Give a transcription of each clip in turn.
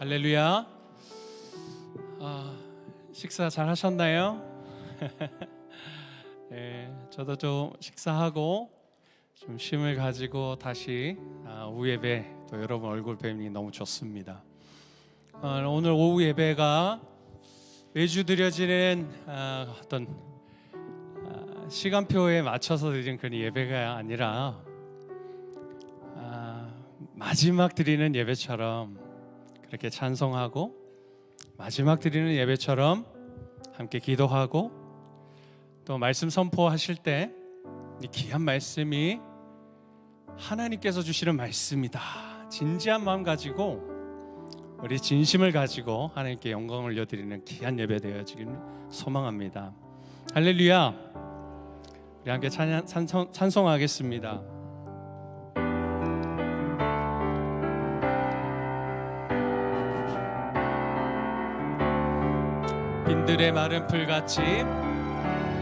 할렐루야. 식사 잘 하셨나요? 네, 저도 좀 식사하고 좀 쉼을 가지고 다시 오후 예배 또 여러분 얼굴 뵈니 너무 좋습니다. 오늘 오후 예배가 매주 드려지는 어떤 시간표에 맞춰서 드리는 그런 예배가 아니라 마지막 드리는 예배처럼 그렇게 찬송하고 마지막 드리는 예배처럼 함께 기도하고 또 말씀 선포하실 때 이 귀한 말씀이 하나님께서 주시는 말씀이다, 진지한 마음 가지고 우리 진심을 가지고 하나님께 영광을 올려드리는 귀한 예배 되어지길 소망합니다. 할렐루야. 우리 함께 찬송하겠습니다. 빈들의 마른 풀같이,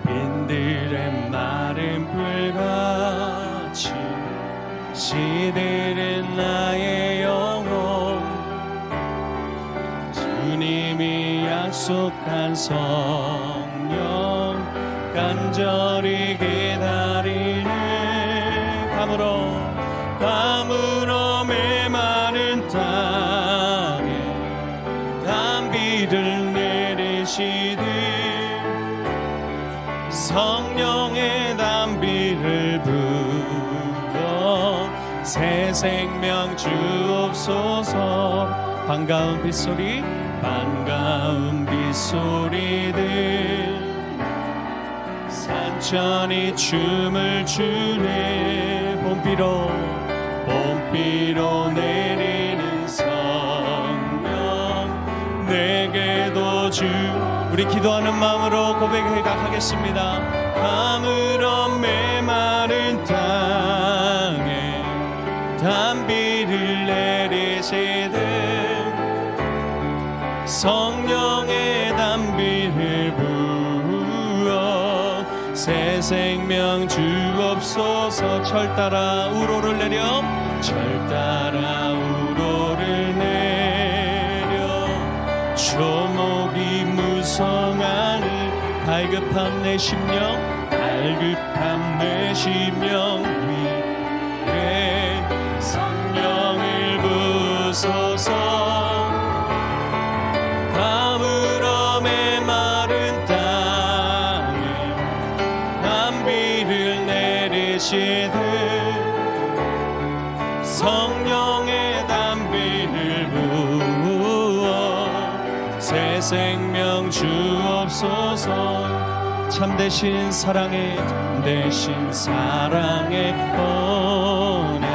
빈들의 마른 풀같이 시들은 나의 영혼, 주님이 약속한 성령 간절히 기다리는 가물어 메마른 땅에 단비를 내리시듯 성령의 단비를 부어 새 생명 주옵소서. 반가운 빗소리들 산천이 춤을 추네. 봄비로 내리는 성령 내게도 주. 우리 기도하는 마음으로 고백해 가겠습니다. 가물어 메마른 땅에 단비를 내리시듯 성령의 단비를 부어 새 생명 주옵소서. 철 따라 우로를 내려 조목이 무성하는 갈급한 내 심령 위에 성령을 부소서. 가물어 메마른 땅에 단비를 내리시듯 성령의 단비를 부어 새 생명 주옵소서. 참되신 사랑의 언약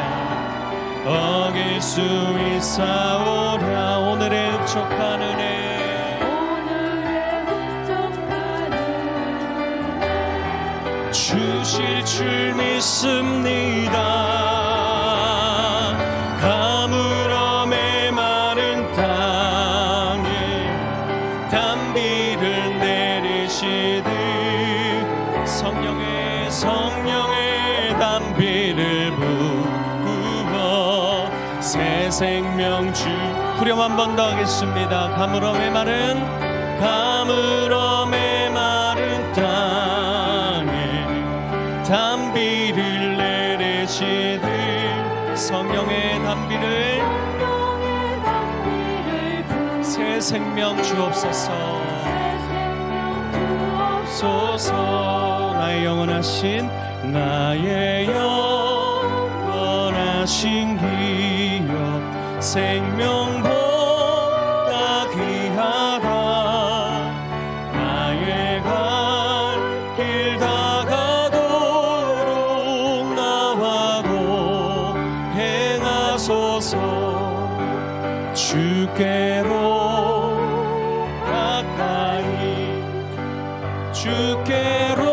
어길 수 있사오랴. 오늘의 흡족한 은혜 주실 줄 믿습니다. 가물어 메마른 땅에 단비를 내리시듯 성령의 단비를 부어 새 생명 주. 후렴 한 번 더 하겠습니다. 가물어 메마른 땅에 단비를 내리시듯 성령의 단비를 새 생명 주옵소서. 나의 영원하신 기업 생명보다 귀하다. 나의 갈 길 다가도록 나와도 행하소서. 주께로 가까이 주께로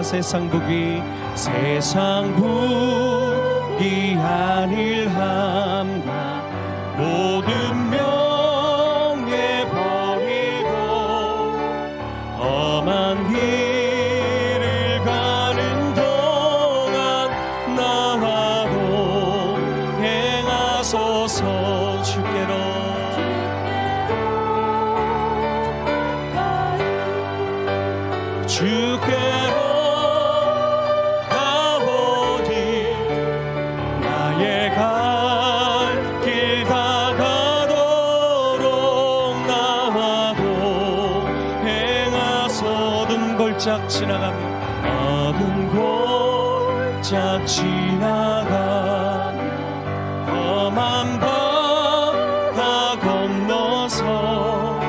세상 북이 아닐함과 모든 명예 버려 주께로 가오니 나의 갈 길 다가도록 나와도 행하소. 어두운 골짝 지나가며 어두운 골짝 지나가며 험한 바다 건너서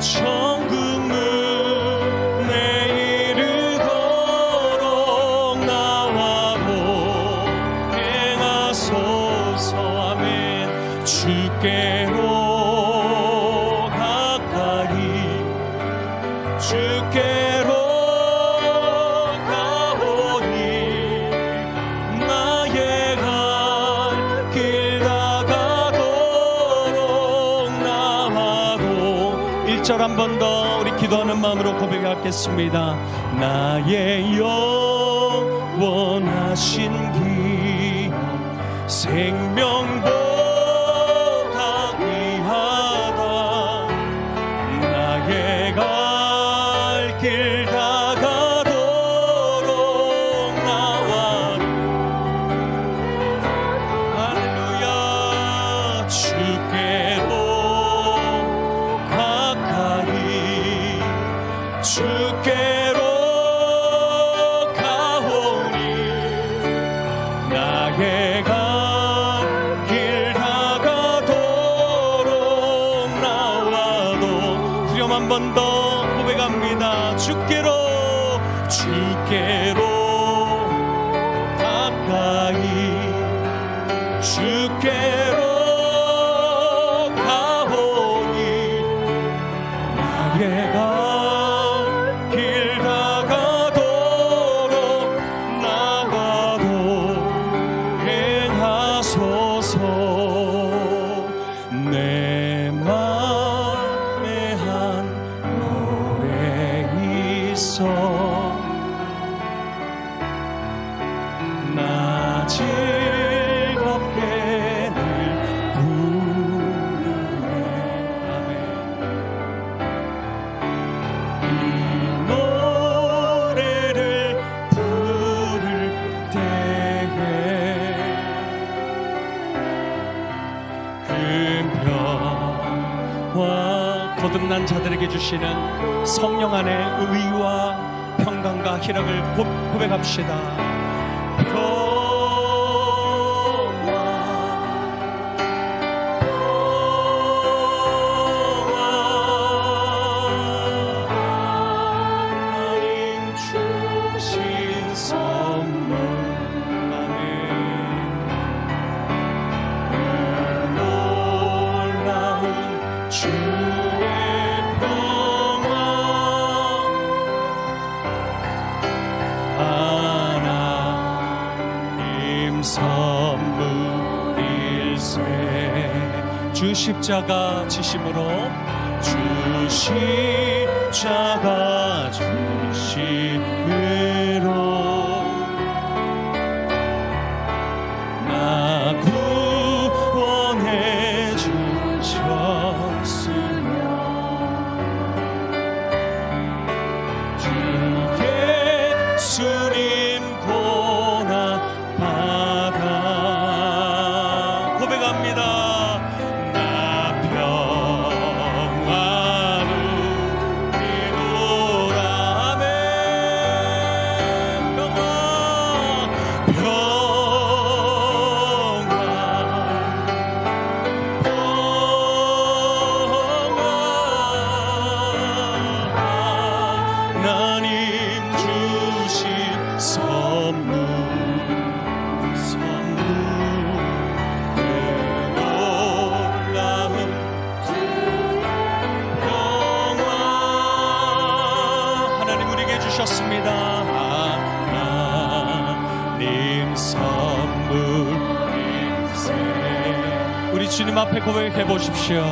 천국 문에 이르도록 나와도 행하소서. 아멘. 주께로 가까이 주께로 가오니 나의 갈 길 다가도록 나와도 1절 한 번 더 우리 기도하는 마음으로 고백하겠습니다. 나의 영원하신 기업 생명보다 귀하다. 나의 갈 길 다가도록 나와. 할렐루야. 주께로 가까이 주께로 가오니 나의 갈 길 다가도록 나와도 후렴 한 번 더 고백합니다. 주께로 가까이 주께로 가오니 나의 갈 길 다가도록 나와도 행하소서. 내 맘에 한 노래 있어 나 즐겁게 늘 부르네. 아멘. 이 노래를 부를 때에 큰 평화 거듭난 자들에게 주시는 성령 안의 의와 평강과 희락을 고백합시다. 하나님 주신 선물. 아멘. 놀라운 주의 평화 하나님 선물일세. 주 십자가 지심으로 주 십자가 지심으로 나 구원해 주셨으며 주 예수님 고난 받아 고백합니다. 나 평화 누리노라. 아멘. 평화 하나님 주신 선물 그 놀라운 평화 하나님 우리에게 주셨습니다. 하나님 선물일세. 우리 주님 앞에 고백해 보십시오.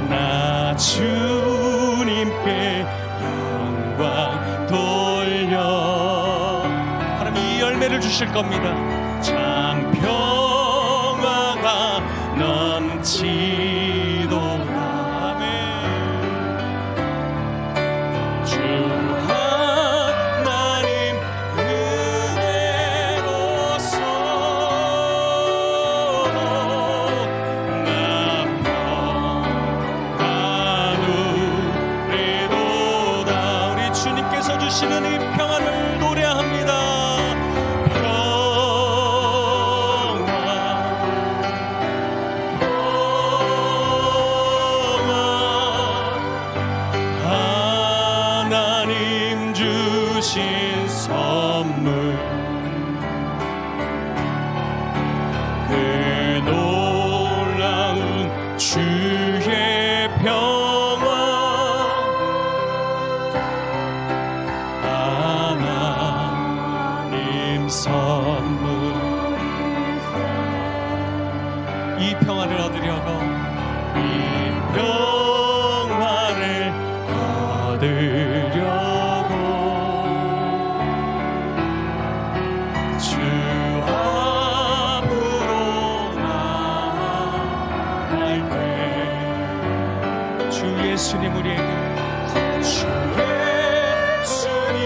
나 주님께 영광 돌려. 하나님 이 열매를 주실 겁니다. 참 평화가 넘치도다. 아멘. 주 받으려고 주 앞으로 나아갈 때 주 예수님 우리에게 주 예수님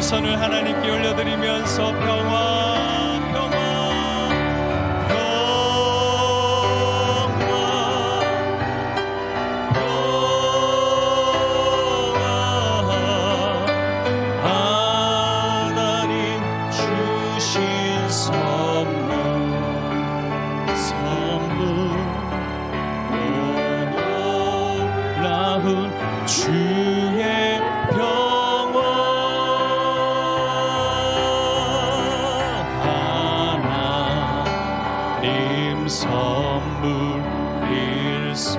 손을 하나님께 올려드리면서 평화, 평화, 평화, 평화, 하나님 주신 선물, 놀라운 주의 선물일세.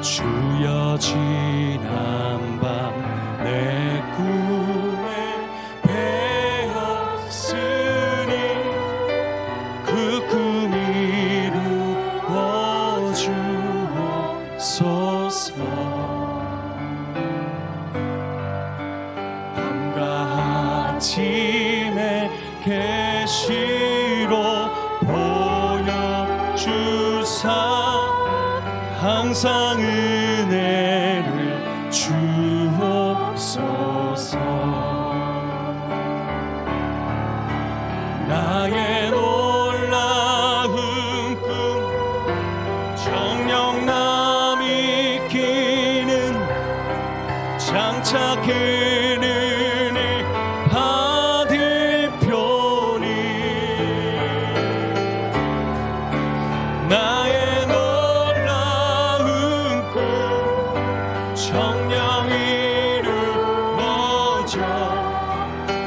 주여 지난 밤 내 꿈에 배었으니 그 꿈 이루어 주옵소서. 밤과 아침에 계시로 보여주사 항상 은혜를 주옵소서. 나의 놀라운 꿈 정녕 남이 끼는 장차 그 은혜 받을 편이 나의 놀라운 꿈 정녕 이루어져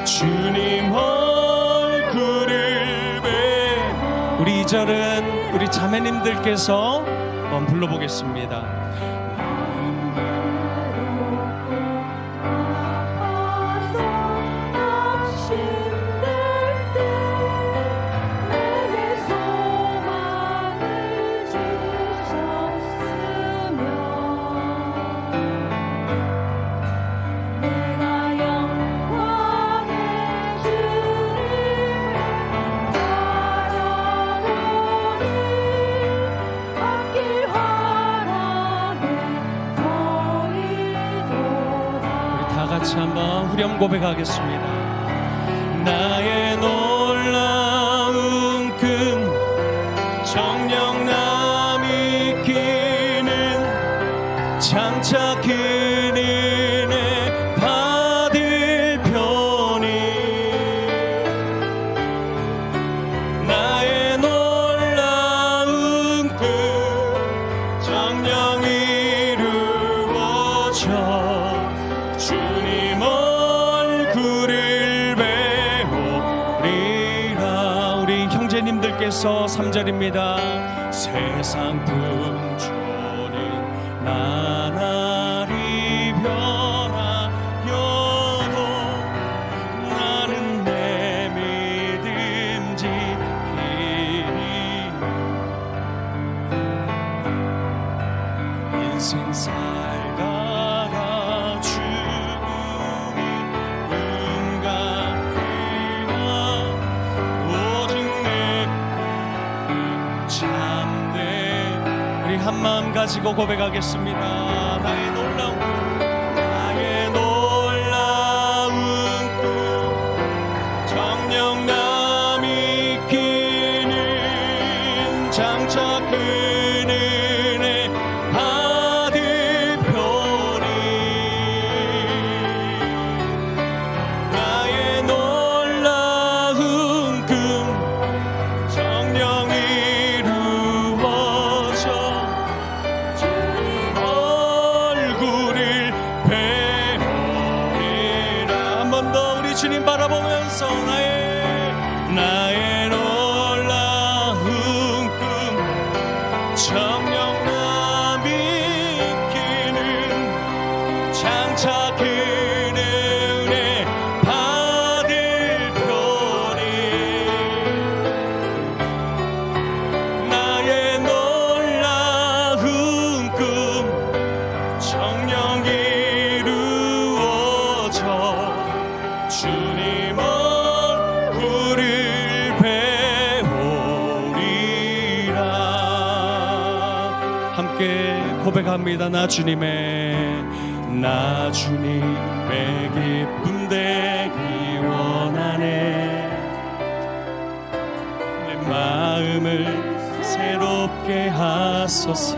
주님 얼굴을 뵈. 우리 2절은 우리 자매님들께서 한번 불러보겠습니다. 같이 한번 후렴 고백하겠습니다. 나의 놀라운 금 정녕 남이 끼는 장차 그 은혜 받을 편이 나의 놀라운 금 정녕 이루어져 주님 얼굴을 배우리라. 우리 형제님들께서 3절입니다. 세상 풍조는 나날이 변하여도 나는 내 믿음 지키리. 인생 살다가 죽음이 눈 같으나 오직 내 참된 우리 한마음 가지고 고백하겠습니다. 나의 놀라운 꿈 정녕 남이 끼는 나의 놀라운 꿈 정령남이 이기는 장차 그의 은혜 받을 편이 나의 놀라운 꿈 정령 이루어져 주님 얼굴을 배우리라. 함께 고백합니다. 나 주님의 기쁨 되기 원하네. 내 마음을 새롭게 하소서.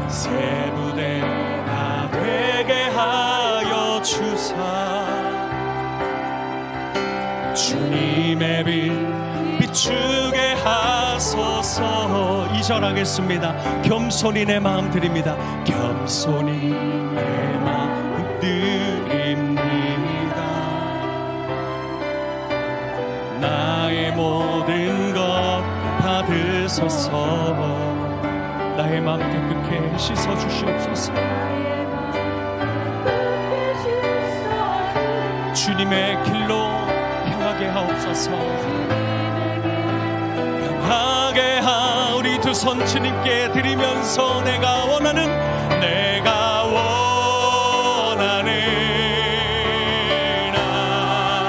새 부대가 되게 하여 주사 주님의 빛 비추게 하소서. 2절 하겠습니다. 겸손히 내 마음 드립니다. 겸손히 내 마음 드립니다. 나의 모든 것 받으소서. 나의 마음 깨끗게 씻어 주시옵소서. 주님의 길로 향하게 하옵소서. 향하게 하오리. 두 손 주님께 드리면서 내가 원하는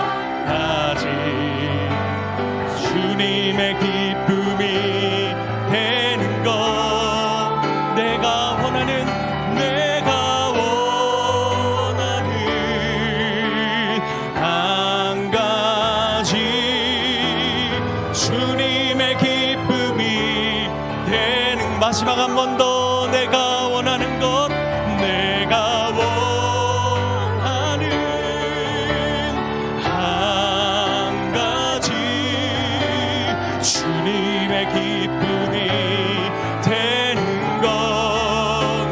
나가지 주님의 기쁨이 되는 것. 내가 원하는 한 가지 주님의 기쁨이 되는. 마지막 한 번 더. 내가 원하는 것 내가 원하는 한 가지 주님의 기쁨이 되는 것.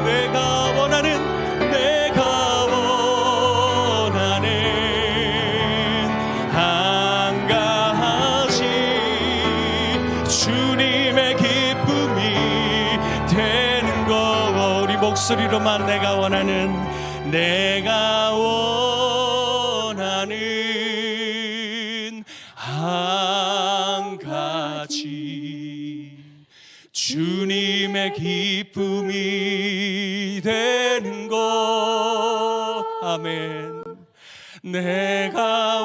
내가 원하는 한 가지 주님의 기쁨이 되는 것. 우리 목소리로만 내가 원하는 한 가지 주님의 기쁨이 되는 것. 아멘. 내가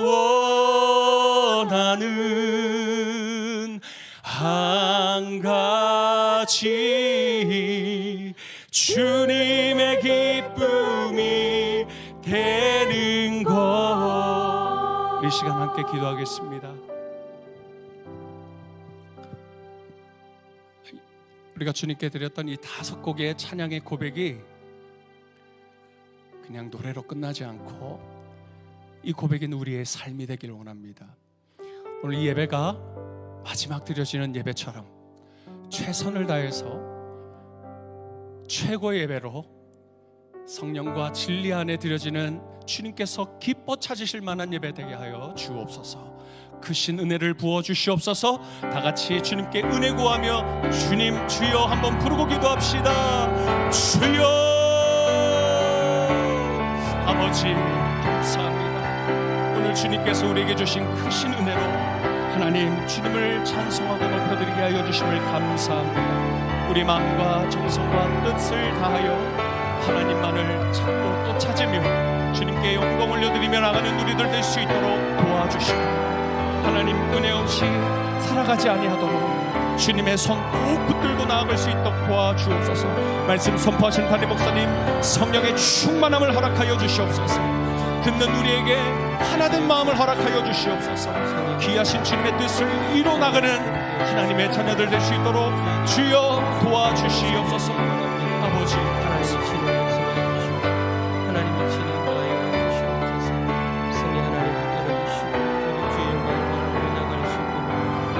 원하는 한 가지 주님의 기쁨이 되는 것. 이 시간 함께 기도하겠습니다. 우리가 주님께 드렸던 이 5곡의 찬양의 고백이 그냥 노래로 끝나지 않고 이 고백은 우리의 삶이 되기를 원합니다. 오늘 이 예배가 마지막 드려지는 예배처럼 최선을 다해서 최고의 예배로 성령과 진리 안에 드려지는 주님께서 기뻐 찾으실 만한 예배 되게 하여 주옵소서. 크신 은혜를 부어 주시옵소서. 다 같이 주님께 은혜 구하며 주님 주여 한번 부르고 기도합시다. 주여. 아버지 감사합니다. 오늘 주님께서 우리에게 주신 크신 은혜로 하나님 주님을 찬송하고 높여드리게 하여 주심을 감사합니다. 우리 마음과 정성과 뜻을 다하여 하나님만을 찾고 또 찾으며 주님께 영광 올려드리며 나가는 우리들 될 수 있도록 도와주시고 하나님 은혜 없이 살아가지 아니하도록 주님의 손 꼭 붙들고 나아갈 수 있도록 도와주옵소서. 말씀 선포하신 담임 목사님 성령의 충만함을 허락하여 주시옵소서. 듣는 우리에게 하나된 마음을 허락하여 주시옵소서. 귀하신 주님의 뜻을 이뤄 나가는 하나님의 자녀들 될 수 있도록 주여 도와주시옵소서. 아버지 하나님의 진행 인도하여 주시옵소서. 성령 하나님 붙들어주시고 우리 주의 영광을 바라보며 나갈 수 있도록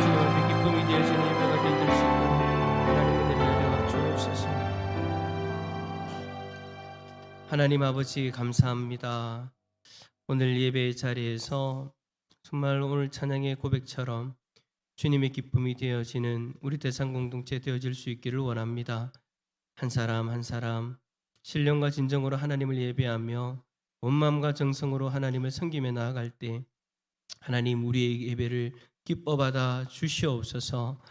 주님 앞에 기쁨이 되어지는 예배가 되어질 수 있도록 하나님 은혜를 내려와 주옵소서. 하나님 아버지 감사합니다. 오늘 예배의 자리에서 정말 오늘 찬양의 고백처럼 주님의 기쁨이 되어지는 우리 대상 공동체 되어질 수 있기를 원합니다. 한 사람 한 사람 신령과 진정으로 하나님을 예배하며 온 마음과 정성으로 하나님을 섬기며 나아갈 때 하나님 우리의 예배를 기뻐 받아 주시옵소서.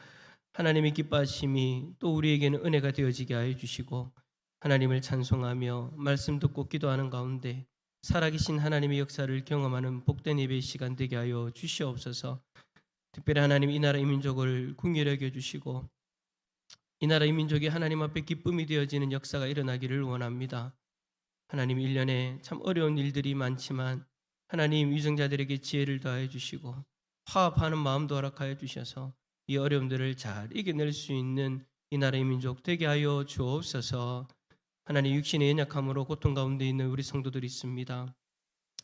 하나님의 기뻐하심이 또 우리에게는 은혜가 되어지게 하여 주시고 하나님을 찬송하며 말씀 듣고 기도하는 가운데 살아계신 하나님의 역사를 경험하는 복된 예배의 시간 되게 하여 주시옵소서. 특별히 하나님 이 나라 이 민족을 긍휼히 여겨 주시고 이 나라 이 민족이 하나님 앞에 기쁨이 되어지는 역사가 일어나기를 원합니다. 하나님 1년에 참 어려운 일들이 많지만 하나님 위정자들에게 지혜를 더하여 주시고 화합하는 마음도 허락하여 주셔서 이 어려움들을 잘 이겨낼 수 있는 이 나라의 민족 되게 하여 주옵소서. 하나님 육신의 연약함으로 고통 가운데 있는 우리 성도들이 있습니다.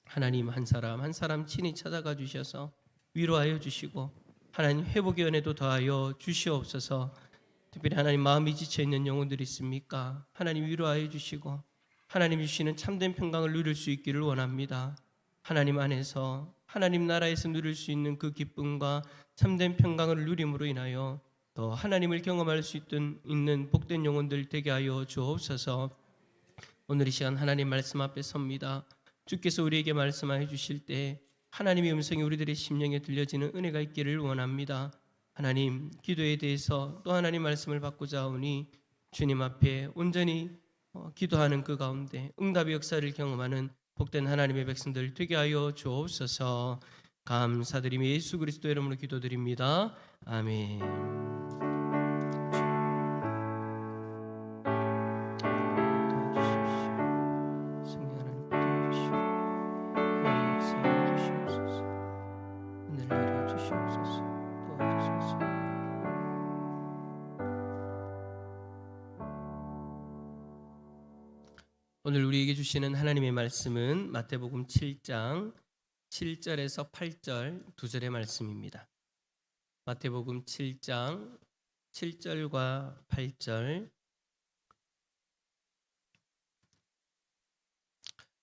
하나님 한 사람 한 사람 친히 찾아가 주셔서 위로하여 주시고 하나님 회복의 은혜도 더하여 주시옵소서. 특별히 하나님 마음이 지쳐 있는 영혼들이 있습니까? 하나님 위로하여 주시고 하나님 주시는 참된 평강을 누릴 수 있기를 원합니다. 하나님 안에서 하나님 나라에서 누릴 수 있는 그 기쁨과 참된 평강을 누림으로 인하여 더 하나님을 경험할 수 있는 복된 영혼들 되게 하여 주옵소서. 오늘 이 시간 하나님 말씀 앞에 섭니다. 주께서 우리에게 말씀하여 주실 때 하나님의 음성이 우리들의 심령에 들려지는 은혜가 있기를 원합니다. 하나님 기도에 대해서 또 하나님 말씀을 받고자 하오니 주님 앞에 온전히 기도하는 그 가운데 응답의 역사를 경험하는 복된 하나님의 백성들 되게 하여 주옵소서. 감사드리며 예수 그리스도 이름으로 기도드립니다. 아멘. 오늘 우리에게 주시는 하나님의 말씀은 마태복음 7장 7절에서 8절 두 절의 말씀입니다. 마태복음 7장 7절과 8절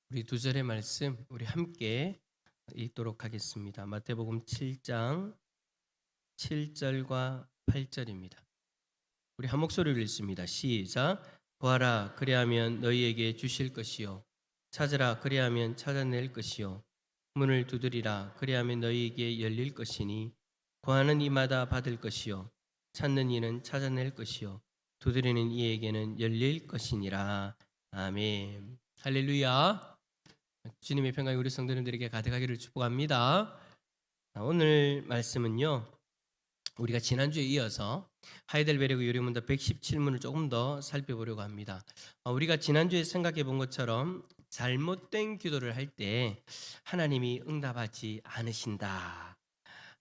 우리 두 절의 말씀 우리 함께 읽도록 하겠습니다. 마태복음 7장 7절과 8절입니다. 우리 한 목소리로 읽습니다. 시작. 구하라 그리하면 너희에게 주실 것이요 찾으라 그리하면 찾아낼 것이요 문을 두드리라 그리하면 너희에게 열릴 것이니 구하는 이마다 받을 것이요 찾는 이는 찾아낼 것이요 두드리는 이에게는 열릴 것이니라. 아멘. 할렐루야. 주님의 평강이 우리 성도님들에게 가득하기를 축복합니다. 오늘 말씀은요 우리가 지난주에 이어서 하이델베르그 요리문답 117문을 조금 더 살펴보려고 합니다. 우리가 지난주에 생각해 본 것처럼 잘못된 기도를 할 때 하나님이 응답하지 않으신다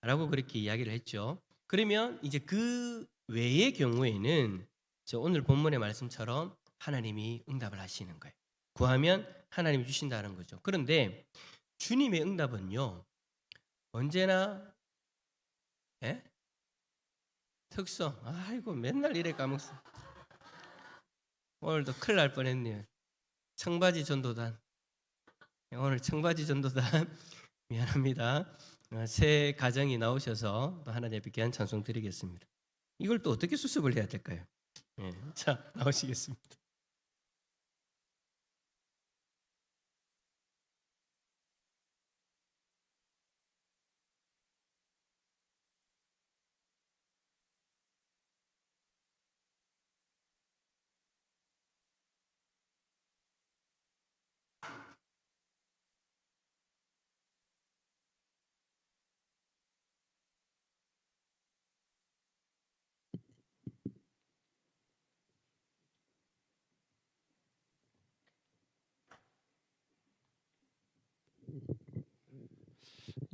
라고 그렇게 이야기를 했죠. 그러면 이제 그 외의 경우에는 오늘 본문의 말씀처럼 하나님이 응답을 하시는 거예요. 구하면 하나님이 주신다는 거죠. 그런데 주님의 응답은요 언제나 특성. 아이고 맨날 이래 까먹어. 오늘도 큰일 날 뻔했네요. 청바지 전도단. 오늘 청바지 전도단 미안합니다. 새 가정이 나오셔서 또 하나님 앞에 귀한 찬송 드리겠습니다. 이걸 또 어떻게 수습을 해야 될까요? 자 나오시겠습니다.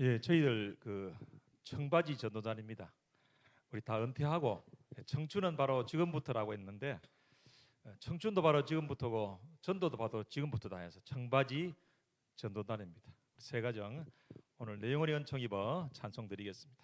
예, 저희들 그 청바지 전도단입니다. 우리 다 은퇴하고 청춘은 바로 지금부터라고 했는데 청춘도 바로 지금부터고 전도도 바로 지금부터다 해서 청바지 전도단입니다. 세 가정 오늘 내 영혼의 은총 입어 찬송 드리겠습니다.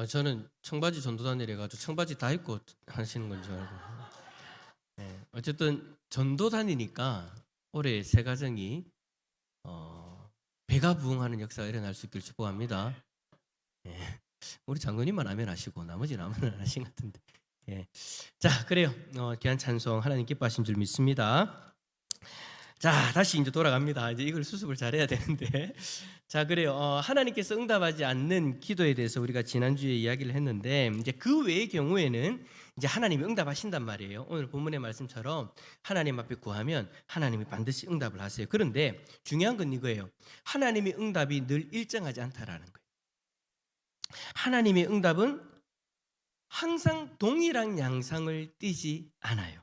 저는 청바지 전도단이라 가지고 청바지 다 입고 하시는 건 줄 알고. 네, 어쨌든 전도단이니까 올해 새 가정이 배가 부흥하는 역사가 일어날 수 있길 축복합니다. 예. 우리 장로님만 아멘 하시고 나머지는 아멘 안 하신 것 같은데. 예. 자, 그래요. 귀한 찬송 하나님 기뻐하신 줄 믿습니다. 자, 다시 이제 돌아갑니다. 이제 이걸 수습을 잘해야 되는데. 자, 그래요. 하나님께서 응답하지 않는 기도에 대해서 우리가 지난주에 이야기를 했는데, 이제 그 외의 경우에는 이제 하나님이 응답하신단 말이에요. 오늘 본문의 말씀처럼 하나님 앞에 구하면 하나님이 반드시 응답을 하세요. 그런데 중요한 건 이거예요. 하나님의 응답이 늘 일정하지 않다라는 거예요. 하나님의 응답은 항상 동일한 양상을 띠지 않아요.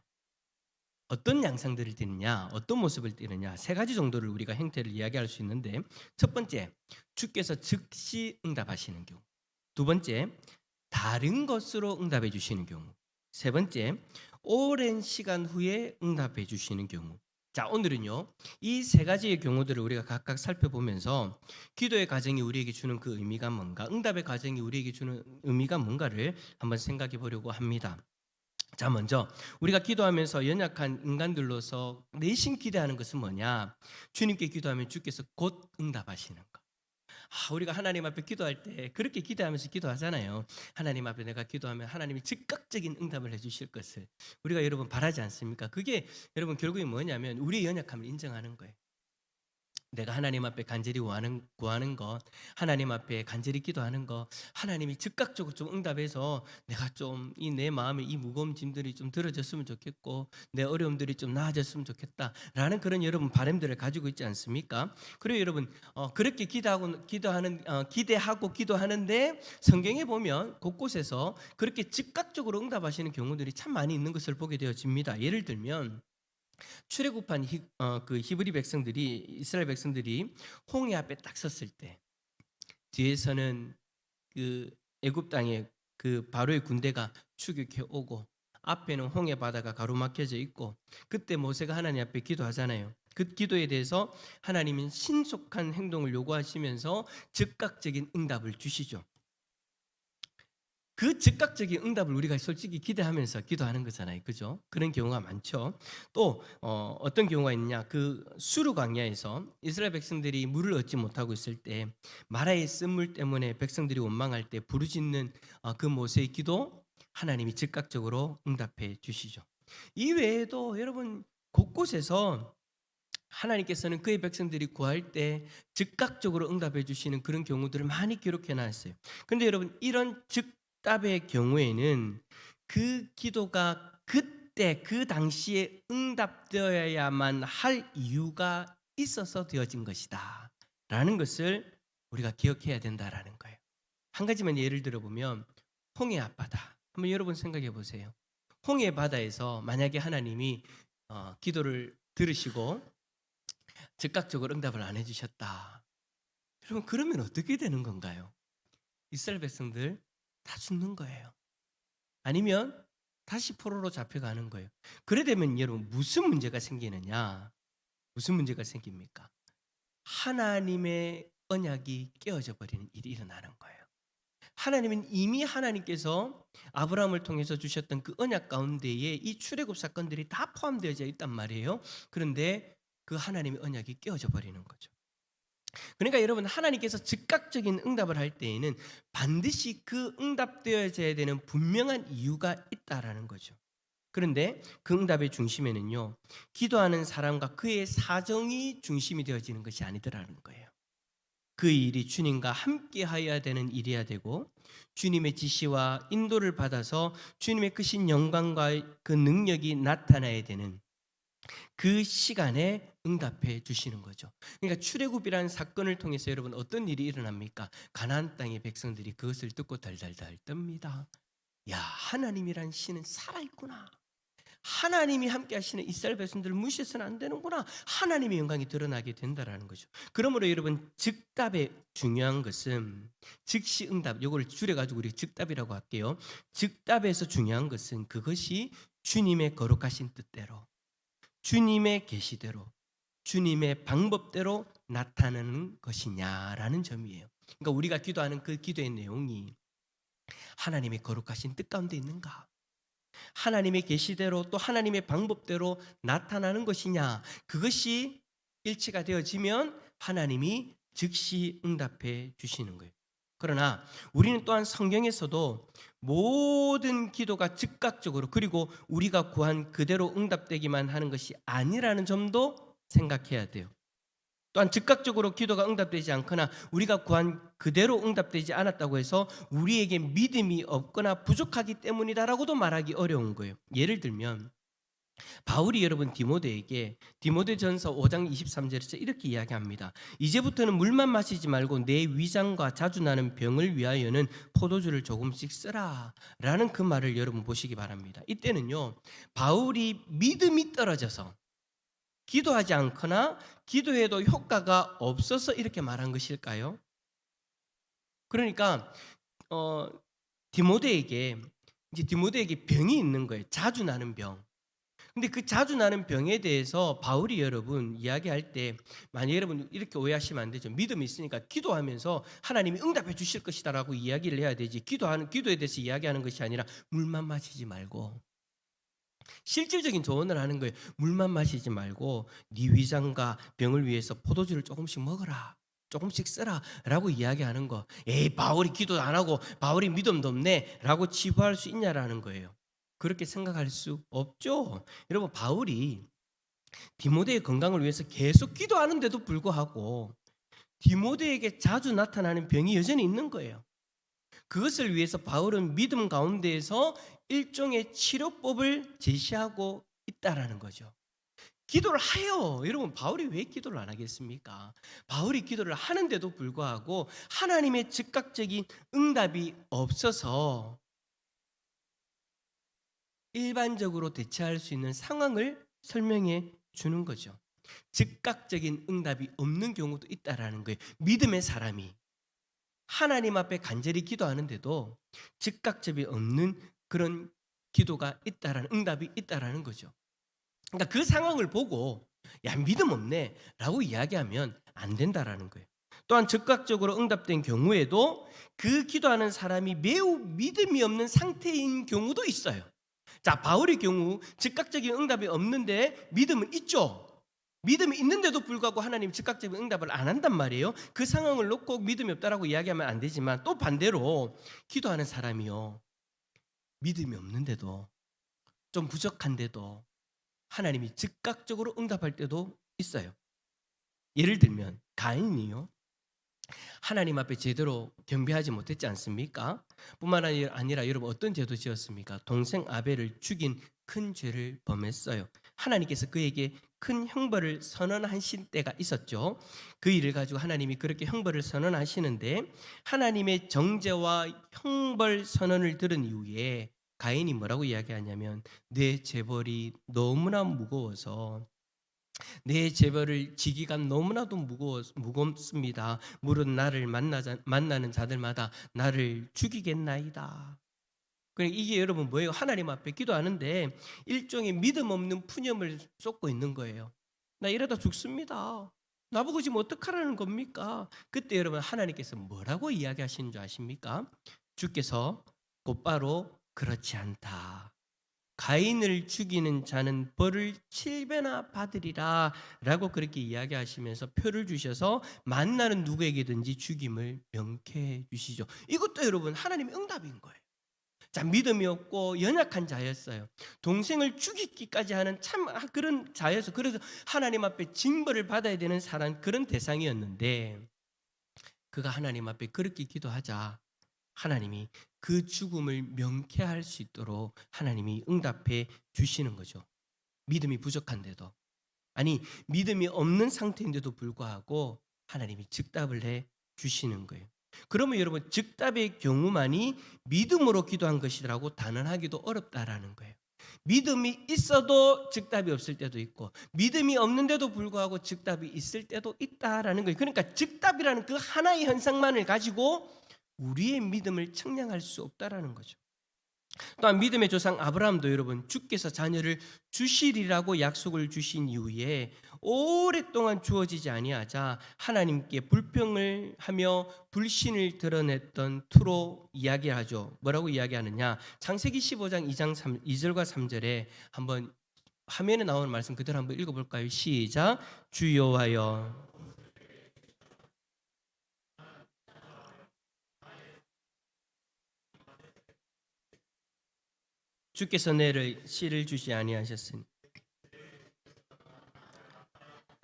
어떤 양상들을 띠느냐, 어떤 모습을 띠느냐, 세 가지 정도를 우리가 형태를 이야기할 수 있는데, 첫 번째, 주께서 즉시 응답하시는 경우. 두 번째, 다른 것으로 응답해 주시는 경우. 세 번째, 오랜 시간 후에 응답해 주시는 경우. 자, 오늘은요, 이 세 가지의 경우들을 우리가 각각 살펴보면서 기도의 과정이 우리에게 주는 그 의미가 뭔가, 응답의 과정이 우리에게 주는 의미가 뭔가를 한번 생각해 보려고 합니다. 자, 먼저 우리가 기도하면서 연약한 인간들로서 내심 기대하는 것은 뭐냐? 주님께 기도하면 주께서 곧 응답하시는 것. 우리가 하나님 앞에 기도할 때 그렇게 기대하면서 기도하잖아요. 하나님 앞에 내가 기도하면 하나님이 즉각적인 응답을 해주실 것을 우리가 여러분 바라지 않습니까? 그게 여러분 결국에 뭐냐면 우리의 연약함을 인정하는 거예요. 내가 하나님 앞에 간절히 구하는 것, 하나님 앞에 간절히 기도하는 것, 하나님이 즉각적으로 좀 응답해서 내가 좀 내 마음에 이 무거운 짐들이 좀 들어졌으면 좋겠고 내 어려움들이 좀 나아졌으면 좋겠다라는 그런 여러분 바람들을 가지고 있지 않습니까? 그리고 여러분 그렇게 기대하고 기도하는데 성경에 보면 곳곳에서 그렇게 즉각적으로 응답하시는 경우들이 참 많이 있는 것을 보게 되어집니다. 예를 들면 출애굽한 그 히브리 백성들이, 이스라엘 백성들이 홍해 앞에 딱 섰을 때 뒤에서는 그 애굽 땅에 그 바로의 군대가 추격해 오고 앞에는 홍해 바다가 가로막혀져 있고, 그때 모세가 하나님 앞에 기도하잖아요. 그 기도에 대해서 하나님은 신속한 행동을 요구하시면서 즉각적인 응답을 주시죠. 그 즉각적인 응답을 우리가 솔직히 기대하면서 기도하는 거잖아요. 그죠? 그런 경우가 많죠. 또 어떤 경우가 있느냐? 그 수르 광야에서 이스라엘 백성들이 물을 얻지 못하고 있을 때 마라의 쓴물 때문에 백성들이 원망할 때 부르짖는 그 모세의 기도, 하나님이 즉각적으로 응답해 주시죠. 이 외에도 여러분 곳곳에서 하나님께서는 그의 백성들이 구할 때 즉각적으로 응답해 주시는 그런 경우들을 많이 기록해 놨어요. 그런데 여러분 이런 답의 경우에는 그 기도가 그때 그 당시에 응답되어야만 할 이유가 있어서 되어진 것이다 라는 것을 우리가 기억해야 된다라는 거예요. 한 가지만 예를 들어보면 홍해 앞바다, 한번 여러분 생각해 보세요. 홍해 바다에서 만약에 하나님이 기도를 들으시고 즉각적으로 응답을 안 해주셨다, 여러분 그러면 어떻게 되는 건가요? 이스라엘 백성들 다 죽는 거예요. 아니면 다시 포로로 잡혀가는 거예요. 그래 되면 여러분 무슨 문제가 생기느냐? 무슨 문제가 생깁니까? 하나님의 언약이 깨어져 버리는 일이 일어나는 거예요. 하나님은 이미 하나님께서 아브라함을 통해서 주셨던 그 언약 가운데에 이 출애굽 사건들이 다 포함되어져 있단 말이에요. 그런데 그 하나님의 언약이 깨어져 버리는 거죠. 그러니까 여러분 하나님께서 즉각적인 응답을 할 때에는 반드시 그 응답되어져야 되는 분명한 이유가 있다라는 거죠. 그런데 그 응답의 중심에는요, 기도하는 사람과 그의 사정이 중심이 되어지는 것이 아니더라는 거예요. 그 일이 주님과 함께 하여야 되는 일이어야 되고, 주님의 지시와 인도를 받아서 주님의 크신 영광과 그 능력이 나타나야 되는 그 시간에 응답해 주시는 거죠. 그러니까 출애굽이라는 사건을 통해서 여러분 어떤 일이 일어납니까? 가나안 땅의 백성들이 그것을 듣고 달달달 떱니다. 야, 하나님이란 신은 살아있구나. 하나님이 함께 하시는 이스라엘 백성들을 무시해서는 안 되는구나. 하나님의 영광이 드러나게 된다라는 거죠. 그러므로 여러분 즉답의 중요한 것은 즉시 응답, 이걸 줄여가지고 우리 즉답이라고 할게요. 즉답에서 중요한 것은 그것이 주님의 거룩하신 뜻대로, 주님의 계시대로, 주님의 방법대로 나타나는 것이냐라는 점이에요. 그러니까 우리가 기도하는 그 기도의 내용이 하나님의 거룩하신 뜻 가운데 있는가? 하나님의 계시대로 또 하나님의 방법대로 나타나는 것이냐? 그것이 일치가 되어지면 하나님이 즉시 응답해 주시는 거예요. 그러나 우리는 또한 성경에서도 모든 기도가 즉각적으로 그리고 우리가 구한 그대로 응답되기만 하는 것이 아니라는 점도 생각해야 돼요. 또한 즉각적으로 기도가 응답되지 않거나 우리가 구한 그대로 응답되지 않았다고 해서 우리에게 믿음이 없거나 부족하기 때문이다라고도 말하기 어려운 거예요. 예를 들면 바울이 여러분 디모데에게 디모데전서 5장 23절에서 이렇게 이야기합니다. 이제부터는 물만 마시지 말고 내 위장과 자주 나는 병을 위하여는 포도주를 조금씩 쓰라 라는 그 말을 여러분 보시기 바랍니다. 이때는요 바울이 믿음이 떨어져서 기도하지 않거나 기도해도 효과가 없어서 이렇게 말한 것일까요? 그러니까 디모데에게 병이 있는 거예요. 자주 나는 병. 근데 그 자주 나는 병에 대해서 바울이 여러분 이야기할 때 만약 여러분 이렇게 오해하시면 안 되죠. 믿음이 있으니까 기도하면서 하나님이 응답해 주실 것이다라고 이야기를 해야 되지. 기도에 대해서 이야기하는 것이 아니라 물만 마시지 말고 실질적인 조언을 하는 거예요. 물만 마시지 말고 네 위장과 병을 위해서 포도주를 조금씩 먹어라. 조금씩 쓰라 라고 이야기하는 거. 에이 바울이 기도 안 하고 바울이 믿음도 없네 라고 치부할 수 있냐라는 거예요. 그렇게 생각할 수 없죠. 여러분 바울이 디모데의 건강을 위해서 계속 기도하는데도 불구하고 디모데에게 자주 나타나는 병이 여전히 있는 거예요. 그것을 위해서 바울은 믿음 가운데에서 일종의 치료법을 제시하고 있다라는 거죠. 기도를 해요. 여러분 바울이 왜 기도를 안 하겠습니까? 바울이 기도를 하는데도 불구하고 하나님의 즉각적인 응답이 없어서 일반적으로 대처할 수 있는 상황을 설명해 주는 거죠. 즉각적인 응답이 없는 경우도 있다라는 거예요. 믿음의 사람이 하나님 앞에 간절히 기도하는데도 즉각적이 없는 그런 기도가 있다라는 응답이 있다라는 거죠. 그러니까 그 상황을 보고 야 믿음 없네 라고 이야기하면 안 된다라는 거예요. 또한 즉각적으로 응답된 경우에도 그 기도하는 사람이 매우 믿음이 없는 상태인 경우도 있어요. 자, 바울의 경우 즉각적인 응답이 없는데 믿음은 있죠. 믿음이 있는데도 불구하고 하나님 즉각적인 응답을 안 한단 말이에요. 그 상황을 놓고 믿음이 없다라고 이야기하면 안 되지만 또 반대로 기도하는 사람이요 믿음이 없는데도 좀 부족한데도 하나님이 즉각적으로 응답할 때도 있어요. 예를 들면 가인이요 하나님 앞에 제대로 경배하지 못했지 않습니까? 뿐만 아니라 여러분 어떤 죄도 지었습니까? 동생 아벨을 죽인 큰 죄를 범했어요. 하나님께서 그에게 큰 형벌을 선언하신 때가 있었죠. 그 일을 가지고 하나님이 그렇게 형벌을 선언하시는데 하나님의 정죄와 형벌 선언을 들은 이후에 가인이 뭐라고 이야기하냐면 내 죄벌이 너무나 무거워서 내 죄벌을 지기가 너무나도 무겁습니다. 무릇 나를 만나는 자들마다 나를 죽이겠나이다. 그러니까 이게 여러분 뭐예요? 하나님 앞에 기도하는데 일종의 믿음 없는 푸념을 쏟고 있는 거예요. 나 이러다 죽습니다. 나보고 지금 어떡하라는 겁니까? 그때 여러분 하나님께서 뭐라고 이야기하시는 줄 아십니까? 주께서 곧바로 그렇지 않다. 가인을 죽이는 자는 벌을 7배나 받으리라 라고 그렇게 이야기하시면서 표를 주셔서 만나는 누구에게든지 죽임을 명쾌해 주시죠. 이것도 여러분 하나님의 응답인 거예요. 자, 믿음이 없고 연약한 자였어요. 동생을 죽이기까지 하는 참 그런 자였어. 그래서 하나님 앞에 징벌을 받아야 되는 사람 그런 대상이었는데 그가 하나님 앞에 그렇게 기도하자 하나님이 그 죽음을 명쾌할 수 있도록 하나님이 응답해 주시는 거죠. 믿음이 부족한데도 아니 믿음이 없는 상태인데도 불구하고 하나님이 즉답을 해 주시는 거예요. 그러면 여러분 즉답의 경우만이 믿음으로 기도한 것이라고 단언하기도 어렵다라는 거예요. 믿음이 있어도 즉답이 없을 때도 있고 믿음이 없는데도 불구하고 즉답이 있을 때도 있다라는 거예요. 그러니까 즉답이라는 그 하나의 현상만을 가지고 우리의 믿음을 측량할 수 없다라는 거죠. 또한 믿음의 조상 아브라함도 여러분 주께서 자녀를 주시리라고 약속을 주신 이후에 오랫동안 주어지지 아니하자 하나님께 불평을 하며 불신을 드러냈던 투로 이야기하죠. 뭐라고 이야기하느냐? 창세기 15장 2절과 3절에 한번 화면에 나오는 말씀 그대로 한번 읽어볼까요? 시작. 주 여호와여 주께서 내를 씨를 주지 아니하셨으니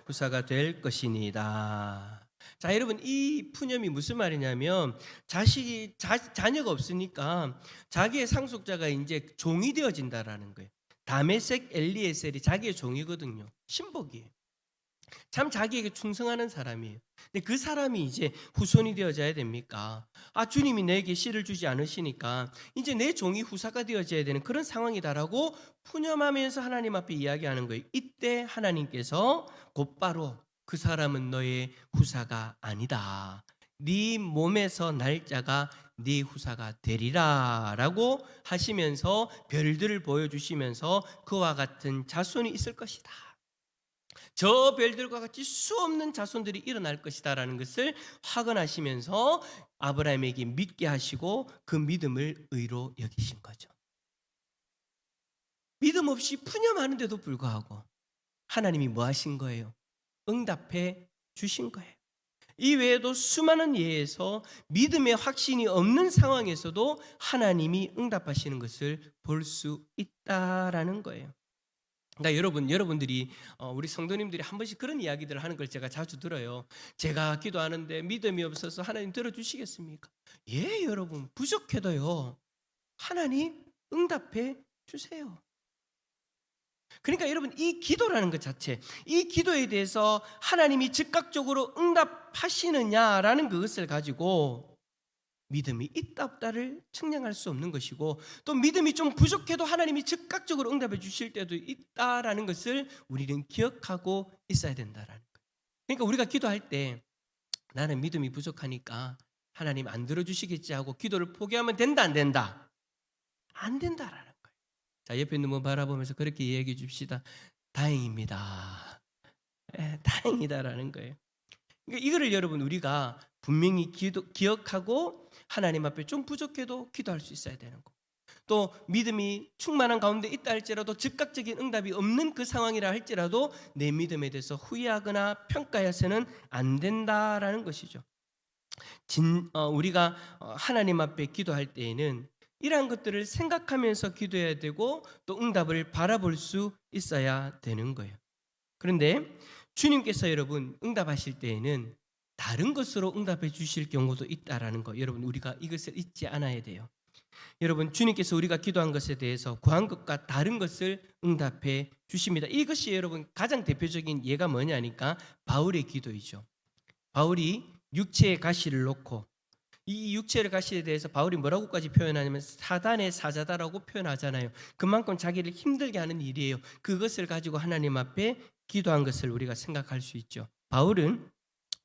후사가 될 것이니이다. 자, 여러분, 이 푸념이 무슨 말이냐면 자녀가 없으니까 자기의 상속자가 이제 종이 되어진다라는 거예요. 다메섹 엘리에셀이 자기의 종이거든요. 신복이에요. 참 자기에게 충성하는 사람이에요. 근데 그 사람이 이제 후손이 되어져야 됩니까? 주님이 내게 씨를 주지 않으시니까 이제 내 종이 후사가 되어져야 되는 그런 상황이다라고 푸념하면서 하나님 앞에 이야기하는 거예요. 이때 하나님께서 곧바로 그 사람은 너의 후사가 아니다. 네 몸에서 날 자가 네 후사가 되리라 라고 하시면서 별들을 보여주시면서 그와 같은 자손이 있을 것이다. 저 별들과 같이 수 없는 자손들이 일어날 것이다 라는 것을 확언하시면서 아브라함에게 믿게 하시고 그 믿음을 의로 여기신 거죠. 믿음 없이 푸념하는데도 불구하고 하나님이 뭐 하신 거예요? 응답해 주신 거예요. 이 외에도 수많은 예에서 믿음의 확신이 없는 상황에서도 하나님이 응답하시는 것을 볼 수 있다라는 거예요. 그러니까 여러분들이 우리 성도님들이 한 번씩 그런 이야기들을 하는 걸 제가 자주 들어요. 제가 기도하는데 믿음이 없어서 하나님 들어주시겠습니까? 예, 여러분, 부족해도요 하나님 응답해 주세요. 그러니까 여러분, 이 기도라는 것 자체, 이 기도에 대해서 하나님이 즉각적으로 응답하시느냐라는 그것을 가지고 믿음이 있다 없다를 측량할 수 없는 것이고, 또 믿음이 좀 부족해도 하나님이 즉각적으로 응답해 주실 때도 있다라는 것을 우리는 기억하고 있어야 된다라는 거예요. 그러니까 우리가 기도할 때 나는 믿음이 부족하니까 하나님 안 들어주시겠지 하고 기도를 포기하면 된다 안 된다? 안 된다라는 거예요. 자, 옆에 있는 분 바라보면서 그렇게 이야기해 줍시다. 다행입니다. 다행이다라는 거예요. 그러니까 이거를 여러분 우리가 분명히 기억하고 하나님 앞에 좀 부족해도 기도할 수 있어야 되는 거. 또 믿음이 충만한 가운데 있다 할지라도 즉각적인 응답이 없는 그 상황이라 할지라도 내 믿음에 대해서 후회하거나 평가해서는 안 된다라는 것이죠. 우리가 하나님 앞에 기도할 때에는 이러한 것들을 생각하면서 기도해야 되고 또 응답을 바라볼 수 있어야 되는 거예요. 그런데 주님께서 여러분 응답하실 때에는 다른 것으로 응답해 주실 경우도 있다라는 거, 여러분 우리가 이것을 잊지 않아야 돼요. 여러분, 주님께서 우리가 기도한 것에 대해서 구한 것과 다른 것을 응답해 주십니다. 이것이 여러분 가장 대표적인 예가 뭐냐니까 바울의 기도이죠. 바울이 육체의 가시를 놓고, 이 육체의 가시에 대해서 바울이 뭐라고까지 표현하냐면 사단의 사자다라고 표현하잖아요. 그만큼 자기를 힘들게 하는 일이에요. 그것을 가지고 하나님 앞에 기도한 것을 우리가 생각할 수 있죠. 바울은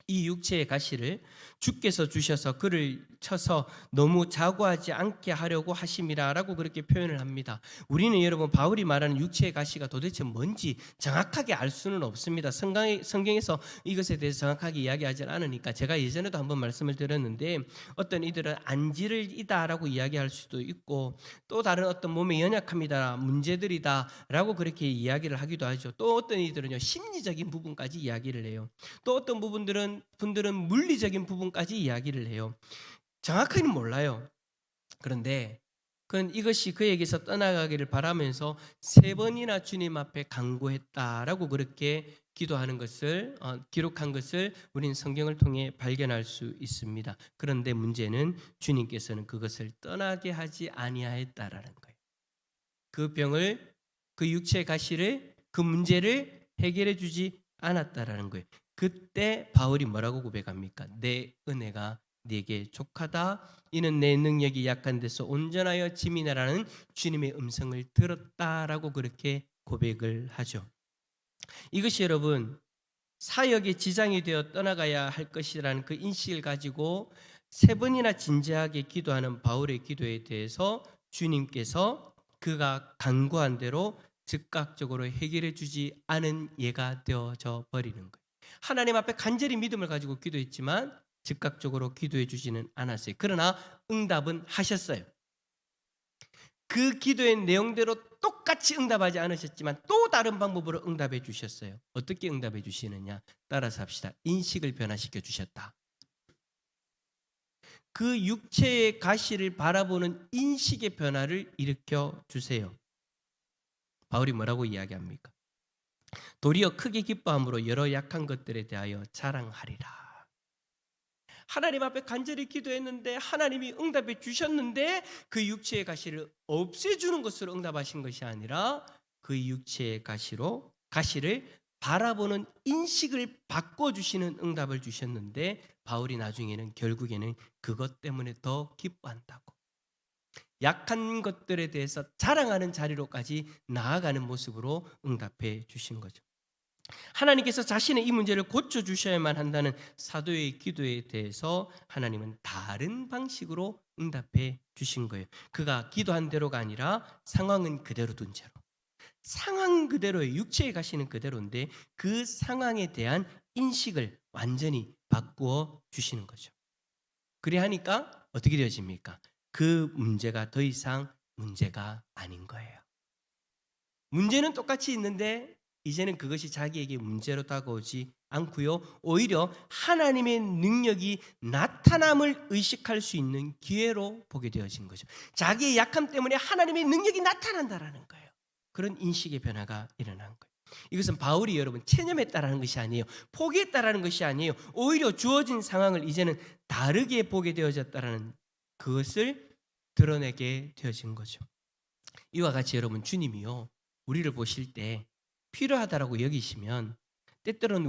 이 육체의 가시를 주께서 주셔서 그를 쳐서 너무 자고하지 않게 하려고 하심이라라고 그렇게 표현을 합니다. 우리는 여러분 바울이 말하는 육체의 가시가 도대체 뭔지 정확하게 알 수는 없습니다. 성경에서 이것에 대해서 정확하게 이야기하지 않으니까 제가 예전에도 한번 말씀을 드렸는데, 어떤 이들은 안질이다라고 이야기할 수도 있고, 또 다른 어떤 몸의 연약함이다, 문제들이다라고 그렇게 이야기를 하기도 하죠. 또 어떤 이들은요 심리적인 부분까지 이야기를 해요. 또 어떤 분들은 물리적인 부분까지 이야기를 해요. 정확히는 몰라요. 그런데 그건 이것이 그에게서 떠나가기를 바라면서 3번이나 주님 앞에 간구했다라고 그렇게 기도하는 것을 기록한 것을 우리는 성경을 통해 발견할 수 있습니다. 그런데 문제는 주님께서는 그것을 떠나게 하지 아니하였다라는 거예요. 그 병을, 그 육체의 가시를, 그 문제를 해결해 주지 않았다라는 거예요. 그때 바울이 뭐라고 고백합니까? 내 은혜가 네게 족하다. 이는 내 능력이 약한 데서 온전하여 지미나라는 주님의 음성을 들었다라고 그렇게 고백을 하죠. 이것이 여러분 사역에 지장이 되어 떠나가야 할 것이라는 그 인식을 가지고 3번이나 진지하게 기도하는 바울의 기도에 대해서 주님께서 그가 간구한 대로 즉각적으로 해결해 주지 않은 예가 되어져 버리는 거예요. 하나님 앞에 간절히 믿음을 가지고 기도했지만 즉각적으로 기도해 주지는 않았어요. 그러나 응답은 하셨어요. 그 기도의 내용대로 똑같이 응답하지 않으셨지만 또 다른 방법으로 응답해 주셨어요. 어떻게 응답해 주시느냐? 따라서 합시다. 인식을 변화시켜 주셨다. 그 육체의 가시를 바라보는 인식의 변화를 일으켜 주세요. 바울이 뭐라고 이야기합니까? 도리어 크게 기뻐함으로 여러 약한 것들에 대하여 자랑하리라. 하나님 앞에 간절히 기도했는데 하나님이 응답해 주셨는데 그 육체의 가시를 없애주는 것으로 응답하신 것이 아니라 그 육체의 가시를 바라보는 인식을 바꿔주시는 응답을 주셨는데 바울이 나중에는 결국에는 그것 때문에 더 기뻐한다고. 약한 것들에 대해서 자랑하는 자리로까지 나아가는 모습으로 응답해 주신 거죠. 하나님께서 자신의 이 문제를 고쳐주셔야만 한다는 사도의 기도에 대해서 하나님은 다른 방식으로 응답해 주신 거예요. 그가 기도한 대로가 아니라 상황은 그대로 둔 채로. 상황 그대로의 육체에 가시는 그대로인데 그 상황에 대한 인식을 완전히 바꾸어 주시는 거죠. 그래 하니까 어떻게 되어집니까? 그 문제가 더 이상 문제가 아닌 거예요. 문제는 똑같이 있는데 이제는 그것이 자기에게 문제로 다가오지 않고요. 오히려 하나님의 능력이 나타남을 의식할 수 있는 기회로 보게 되어진 거죠. 자기의 약함 때문에 하나님의 능력이 나타난다라는 거예요. 그런 인식의 변화가 일어난 거예요. 이것은 바울이 여러분 체념했다라는 것이 아니에요. 포기했다라는 것이 아니에요. 오히려 주어진 상황을 이제는 다르게 보게 되어졌다라는 그것을 드러내게 되어진 거죠. 이와 같이 여러분 주님이요 우리를 보실 때 필요하다라고 여기시면 때때로는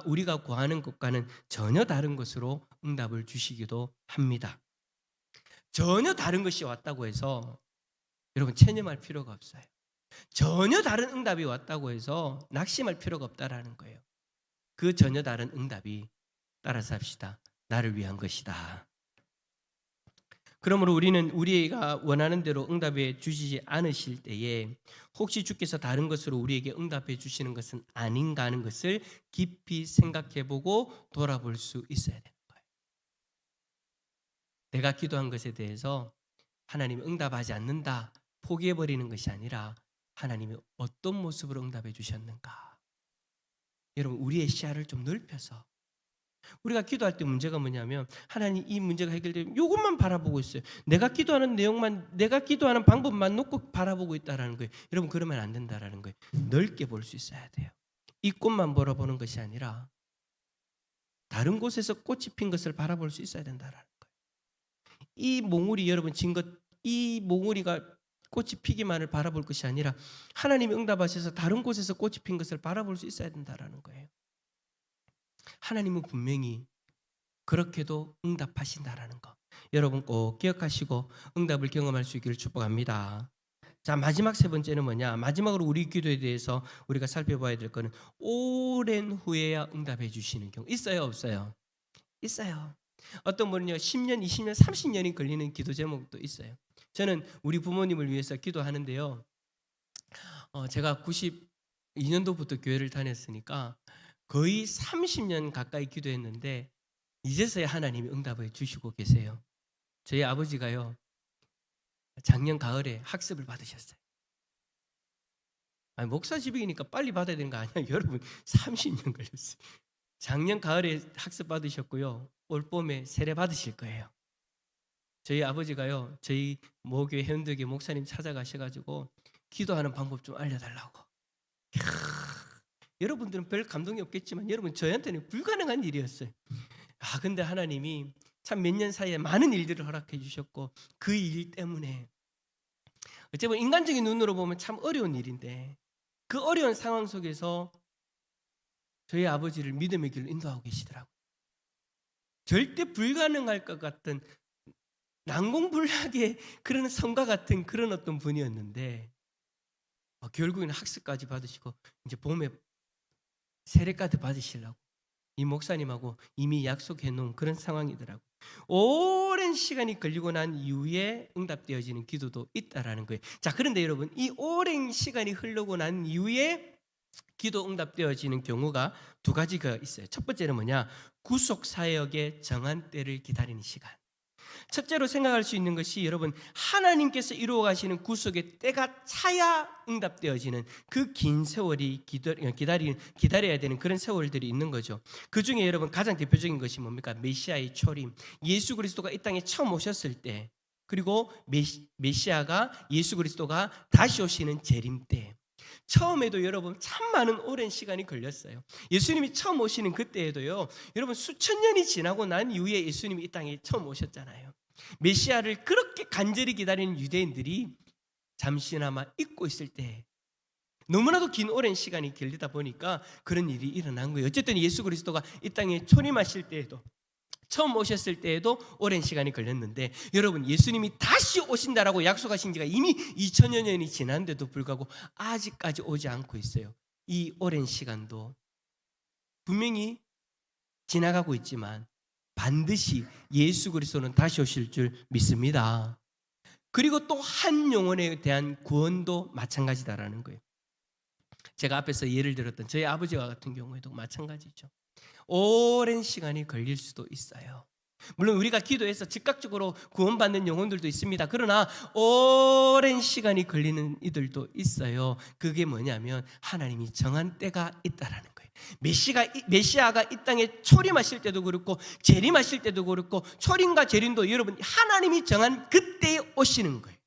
우리가 구하는 것과는 전혀 다른 것으로 응답을 주시기도 합니다. 전혀 다른 것이 왔다고 해서 여러분 체념할 필요가 없어요. 전혀 다른 응답이 왔다고 해서 낙심할 필요가 없다라는 거예요. 그 전혀 다른 응답이 따라서 합시다. 나를 위한 것이다. 그러므로 우리는 우리가 원하는 대로 응답해 주시지 않으실 때에 혹시 주께서 다른 것으로 우리에게 응답해 주시는 것은 아닌가 하는 것을 깊이 생각해보고 돌아볼 수 있어야 되는 거예요. 내가 기도한 것에 대해서 하나님이 응답하지 않는다 포기해버리는 것이 아니라 하나님이 어떤 모습으로 응답해 주셨는가. 여러분 우리의 시야를 좀 넓혀서 우리가 기도할 때 문제가 뭐냐면 하나님 이 문제가 해결되면 이것만 바라보고 있어요. 내가 기도하는 내용만 내가 기도하는 방법만 놓고 바라보고 있다라는 거예요. 여러분 그러면 안 된다라는 거예요. 넓게 볼 수 있어야 돼요. 이 꽃만 바라보는 것이 아니라 다른 곳에서 꽃이 핀 것을 바라볼 수 있어야 된다라는 거예요. 이 몽우리 여러분 진 것 이 몽우리가 꽃이 피기만을 바라볼 것이 아니라 하나님이 응답하셔서 다른 곳에서 꽃이 핀 것을 바라볼 수 있어야 된다라는 거예요. 하나님은 분명히 그렇게도 응답하신다라는 거 여러분 꼭 기억하시고 응답을 경험할 수 있기를 축복합니다. 자 마지막 세 번째는 뭐냐? 마지막으로 우리 기도에 대해서 우리가 살펴봐야 될 거는 오랜 후에야 응답해 주시는 경우 있어요 없어요? 있어요. 어떤 분은요 10년, 20년, 30년이 걸리는 기도 제목도 있어요. 저는 우리 부모님을 위해서 기도하는데요. 제가 92년도부터 교회를 다녔으니까 거의 30년 가까이 기도했는데 이제서야 하나님이 응답을 주시고 계세요. 저희 아버지가요 작년 가을에 학습을 받으셨어요. 아니, 목사 집이니까 빨리 받아야 되는 거 아니야? 여러분 30년 걸렸어요. 작년 가을에 학습 받으셨고요. 올 봄에 세례 받으실 거예요. 저희 아버지가요 저희 모교회 현덕의 목사님 찾아가셔가지고 기도하는 방법 좀 알려달라고. 여러분들은 별 감동이 없겠지만 여러분 저한테는 불가능한 일이었어요. 근데 하나님이 참 몇 년 사이에 많은 일들을 허락해 주셨고 그 일 때문에 어찌 보면 인간적인 눈으로 보면 참 어려운 일인데 그 어려운 상황 속에서 저희 아버지를 믿음의 길로 인도하고 계시더라고요. 절대 불가능할 것 같은 난공불락의 그런 성과 같은 그런 어떤 분이었는데 결국에는 학습까지 받으시고 이제 봄에 세례까지 받으시려고 이 목사님하고 이미 약속해 놓은 그런 상황이더라고요. 오랜 시간이 걸리고 난 이후에 응답되어지는 기도도 있다라는 거예요. 자, 그런데 여러분, 이 오랜 시간이 흐르고 난 이후에 기도 응답되어지는 경우가 두 가지가 있어요. 첫 번째는 뭐냐? 구속 사역의 정한 때를 기다리는 시간. 첫째로 생각할 수 있는 것이 여러분, 하나님께서 이루어 가시는 구속의 때가 차야 응답되어지는 그 긴 세월이 기다려야 되는 그런 세월들이 있는 거죠. 그 중에 여러분 가장 대표적인 것이 뭡니까? 메시아의 초림. 예수 그리스도가 이 땅에 처음 오셨을 때, 그리고 메시아가 예수 그리스도가 다시 오시는 재림 때. 처음에도 여러분 참 많은 오랜 시간이 걸렸어요. 예수님이 처음 오시는 그때에도요, 여러분 수천 년이 지나고 난 이후에 예수님이 이 땅에 처음 오셨잖아요. 메시아를 그렇게 간절히 기다리는 유대인들이 잠시나마 잊고 있을 때 너무나도 긴 오랜 시간이 걸리다 보니까 그런 일이 일어난 거예요. 어쨌든 예수 그리스도가 이 땅에 초림하실 때에도, 처음 오셨을 때에도 오랜 시간이 걸렸는데, 여러분 예수님이 다시 오신다라고 약속하신 지가 이미 2000여 년이 지났는데도 불구하고 아직까지 오지 않고 있어요. 이 오랜 시간도 분명히 지나가고 있지만 반드시 예수 그리스도는 다시 오실 줄 믿습니다. 그리고 또 한 영혼에 대한 구원도 마찬가지다라는 거예요. 제가 앞에서 예를 들었던 저희 아버지와 같은 경우에도 마찬가지죠. 오랜 시간이 걸릴 수도 있어요. 물론 우리가 기도해서 즉각적으로 구원받는 영혼들도 있습니다. 그러나 오랜 시간이 걸리는 이들도 있어요. 그게 뭐냐면 하나님이 정한 때가 있다라는 거예요. 메시아가 이 땅에 초림하실 때도 그렇고 재림하실 때도 그렇고, 초림과 재림도 여러분 하나님이 정한 그때에 오시는 거예요.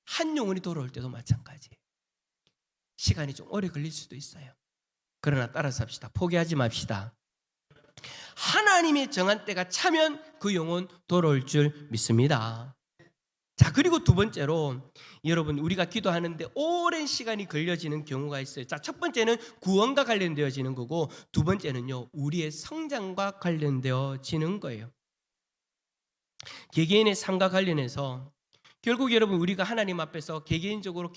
한 영혼이 돌아올 때도 마찬가지예요. 시간이 좀 오래 걸릴 수도 있어요. 그러나 따라서 합시다. 포기하지 맙시다. 하나님의 정한 때가 차면 그 영혼 돌아올 줄 믿습니다. 자, 그리고 두 번째로 여러분 우리가 기도하는데 오랜 시간이 걸려지는 경우가 있어요. 자, 첫 번째는 구원과 관련되어지는 거고, 두 번째는요 우리의 성장과 관련되어지는 거예요. 개개인의 삶과 관련해서 결국 여러분 우리가 하나님 앞에서 개인적으로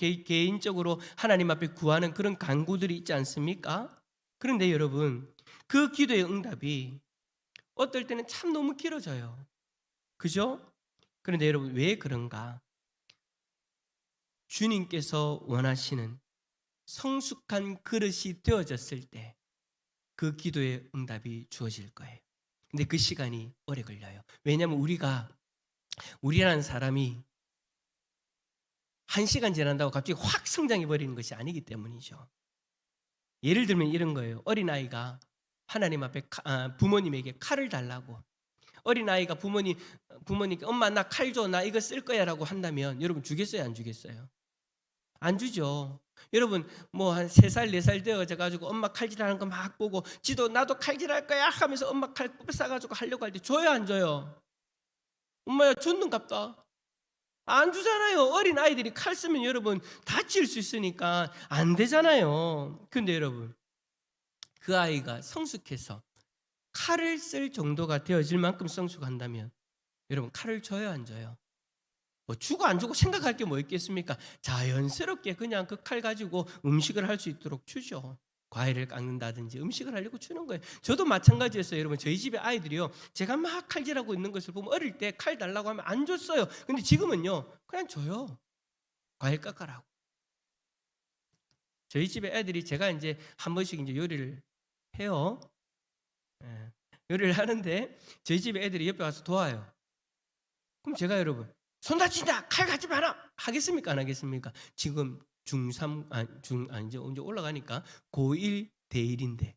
하나님 앞에 구하는 그런 간구들이 있지 않습니까? 그런데 여러분 그 기도의 응답이 어떨 때는 참 너무 길어져요. 그죠? 그런데 여러분 왜 그런가? 주님께서 원하시는 성숙한 그릇이 되어졌을 때 그 기도의 응답이 주어질 거예요. 근데 그 시간이 오래 걸려요. 왜냐하면 우리라는 사람이 1시간 지난다고 갑자기 확 성장해 버리는 것이 아니기 때문이죠. 예를 들면 이런 거예요. 어린아이가 하나님 앞에 부모님에게 칼을 달라고, 어린아이가 부모님께 엄마 나 칼 줘, 나 이거 쓸 거야 라고 한다면 여러분 주겠어요, 안 주겠어요? 안 주죠. 여러분 뭐 한 3살 4살 되어져 가지고 엄마 칼질하는 거 막 보고 지도 나도 칼질할 거야 하면서 엄마 칼 뺏어가지고 하려고 할 때 줘요, 안 줘요? 엄마야 줬는갑다. 안 주잖아요. 어린 아이들이 칼 쓰면 여러분 다칠 수 있으니까 안 되잖아요. 근데 여러분 그 아이가 성숙해서 칼을 쓸 정도가 되어질 만큼 성숙한다면 여러분 칼을 줘요, 안 줘요? 뭐 주고 안 주고 생각할 게 뭐 있겠습니까? 자연스럽게 그냥 그 칼 가지고 음식을 할 수 있도록 주죠. 과일을 깎는다든지 음식을 하려고 주는 거예요. 저도 마찬가지였어요. 여러분 저희 집에 아이들이요, 제가 막 칼질하고 있는 것을 보면 어릴 때 칼 달라고 하면 안 줬어요. 근데 지금은요 그냥 줘요. 과일 깎아라고. 저희 집에 애들이 제가 이제 한 번씩 이제 요리를 해요. 요리를 하는데 저희 집에 애들이 옆에 와서 도와요. 그럼 제가 여러분 손 다친다, 칼 갖지 마라 하겠습니까, 안 하겠습니까? 지금 이제 올라가니까 고1 대1인데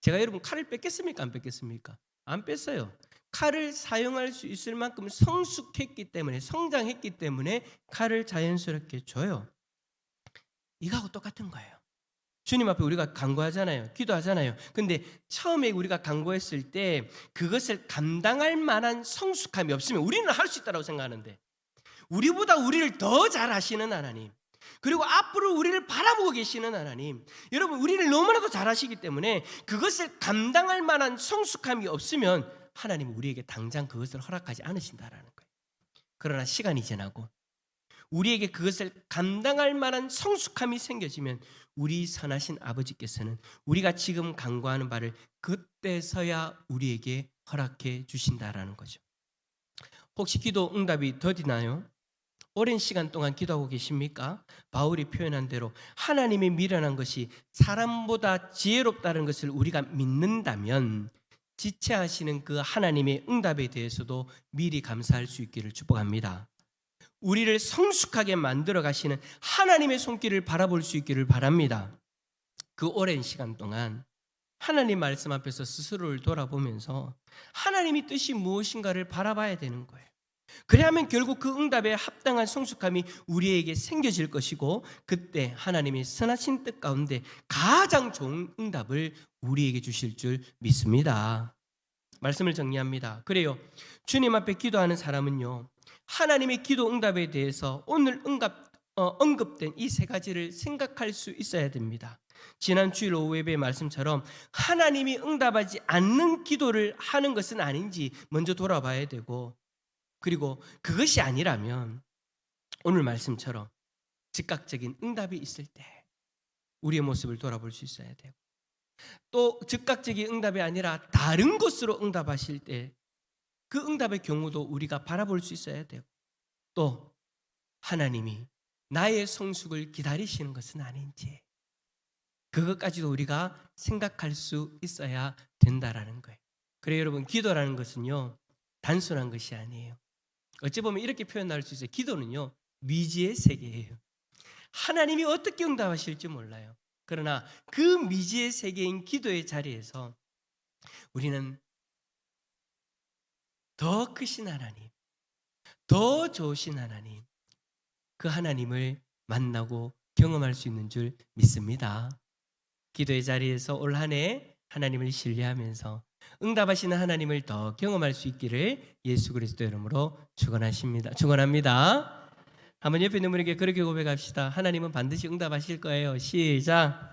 제가 여러분 칼을 뺏겠습니까, 안 뺏겠습니까? 안 뺐어요. 칼을 사용할 수 있을 만큼 성숙했기 때문에, 성장했기 때문에 칼을 자연스럽게 줘요. 이거하고 똑같은 거예요. 주님 앞에 우리가 간구하잖아요. 기도하잖아요. 근데 처음에 우리가 간구했을 때 그것을 감당할 만한 성숙함이 없으면 우리는 할 수 있다고 생각하는데, 우리보다 우리를 더 잘 아시는 하나님, 그리고 앞으로 우리를 바라보고 계시는 하나님, 여러분 우리를 너무나도 잘 아시기 때문에 그것을 감당할 만한 성숙함이 없으면 하나님은 우리에게 당장 그것을 허락하지 않으신다라는 거예요. 그러나 시간이 지나고 우리에게 그것을 감당할 만한 성숙함이 생겨지면 우리 선하신 아버지께서는 우리가 지금 간구하는 바를 그때서야 우리에게 허락해 주신다라는 거죠. 혹시 기도 응답이 더디나요? 오랜 시간 동안 기도하고 계십니까? 바울이 표현한 대로 하나님이 미련한 것이 사람보다 지혜롭다는 것을 우리가 믿는다면 지체하시는 그 하나님의 응답에 대해서도 미리 감사할 수 있기를 축복합니다. 우리를 성숙하게 만들어 가시는 하나님의 손길을 바라볼 수 있기를 바랍니다. 그 오랜 시간 동안 하나님 말씀 앞에서 스스로를 돌아보면서 하나님의 뜻이 무엇인가를 바라봐야 되는 거예요. 그래야만 결국 그 응답에 합당한 성숙함이 우리에게 생겨질 것이고, 그때 하나님의 선하신 뜻 가운데 가장 좋은 응답을 우리에게 주실 줄 믿습니다. 말씀을 정리합니다. 그래요, 주님 앞에 기도하는 사람은요, 하나님의 기도 응답에 대해서 오늘 언급된 이 세 가지를 생각할 수 있어야 됩니다. 지난 주일 오후 예배 말씀처럼 하나님이 응답하지 않는 기도를 하는 것은 아닌지 먼저 돌아봐야 되고, 그리고 그것이 아니라면 오늘 말씀처럼 즉각적인 응답이 있을 때 우리의 모습을 돌아볼 수 있어야 되고, 또 즉각적인 응답이 아니라 다른 것으로 응답하실 때 그 응답의 경우도 우리가 바라볼 수 있어야 되고, 또 하나님이 나의 성숙을 기다리시는 것은 아닌지 그것까지도 우리가 생각할 수 있어야 된다라는 거예요. 그래요, 여러분, 기도라는 것은요 단순한 것이 아니에요. 어찌 보면 이렇게 표현할 수 있어요. 기도는요 미지의 세계예요. 하나님이 어떻게 응답하실지 몰라요. 그러나 그 미지의 세계인 기도의 자리에서 우리는 더 크신 하나님, 더 좋으신 하나님, 그 하나님을 만나고 경험할 수 있는 줄 믿습니다. 기도의 자리에서 올 한 해 하나님을 신뢰하면서 응답하시는 하나님을 더 경험할 수 있기를 예수 그리스도 이름으로 축원합니다. 한번 옆에 있는 분에게 그렇게 고백합시다. 하나님은 반드시 응답하실 거예요. 시작.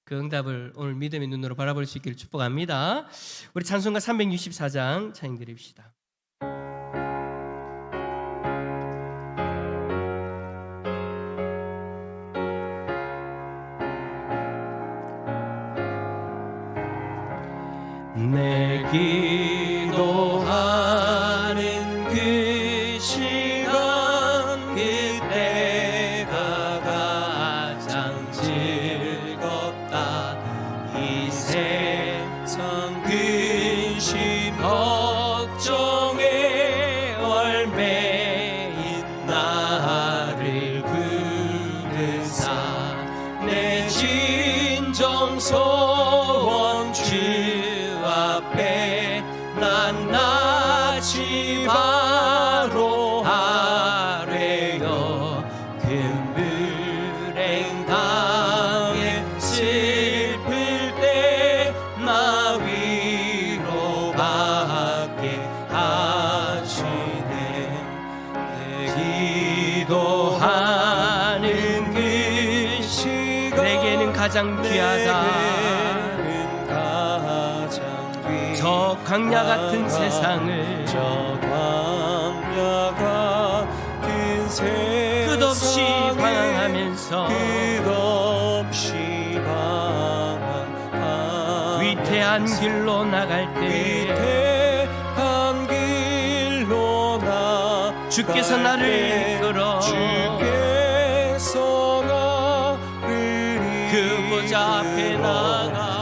그 응답을 오늘 믿음의 눈으로 바라볼 수 있기를 축복합니다. 우리 찬송가 364장 찬양 드립시다. 내 기도하는 그 시간, 그때가 가장 즐겁다. 이 세상 근심 걱정에 얽매인 나를 부르사 내 진정 소원 주 앞에 낱낱이 바로 하래요. 금불행 당해 슬플 때 나 위로받게 하시네. 내 기도하는 그 시간 내게는 가장 귀하다. 저 광야 같은 세상을 끝없이 방황하면서 위태한 길로 나갈 때 주께서 나를 이끌어 그 보좌 앞에 나가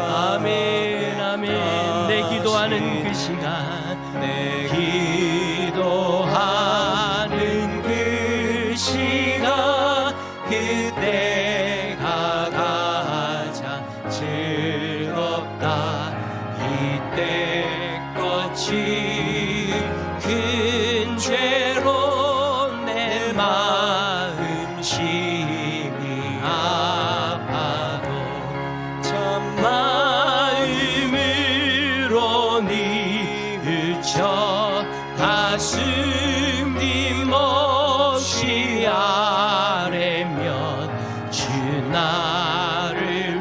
아멘, 아멘. 내 기도하는 그 시간, 내 기도하는 그 시간, 그때가 가장 즐겁다. 이때 끝이 큰 죄로 내 마음 심히 아파도 마음으로 뉘우쳐 가슴 힘없이 아뢰면 주 나를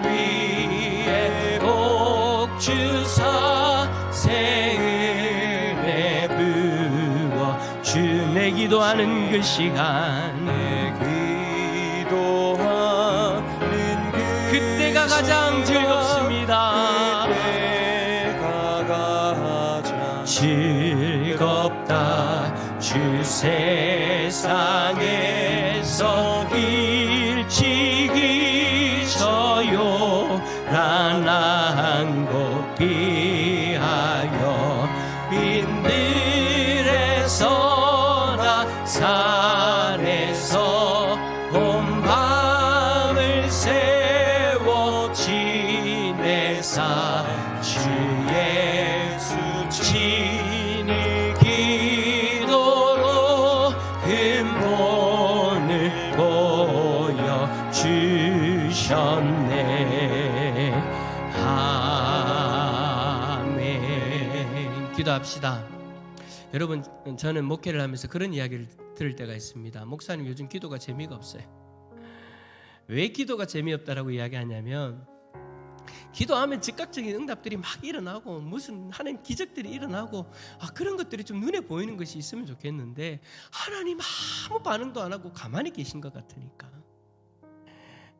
그 시간 기도하는 그때가 가장 즐겁습니다. 그때가 가장 즐겁다. 주 세상에서 일찍이 저요 라난 곳 비하여 빈들에서나 산에서 온 밤을 세워 지내사 주 예수 친히 기도로 근본을 보여주셨네. 아멘. 기도합시다. 여러분, 저는 목회를 하면서 그런 이야기를 들을 때가 있습니다. 목사님, 요즘 기도가 재미가 없어요. 왜 기도가 재미없다라고 이야기하냐면, 기도하면 즉각적인 응답들이 막 일어나고 무슨 하는 기적들이 일어나고 그런 것들이 좀 눈에 보이는 것이 있으면 좋겠는데, 하나님 아무 반응도 안 하고 가만히 계신 것 같으니까.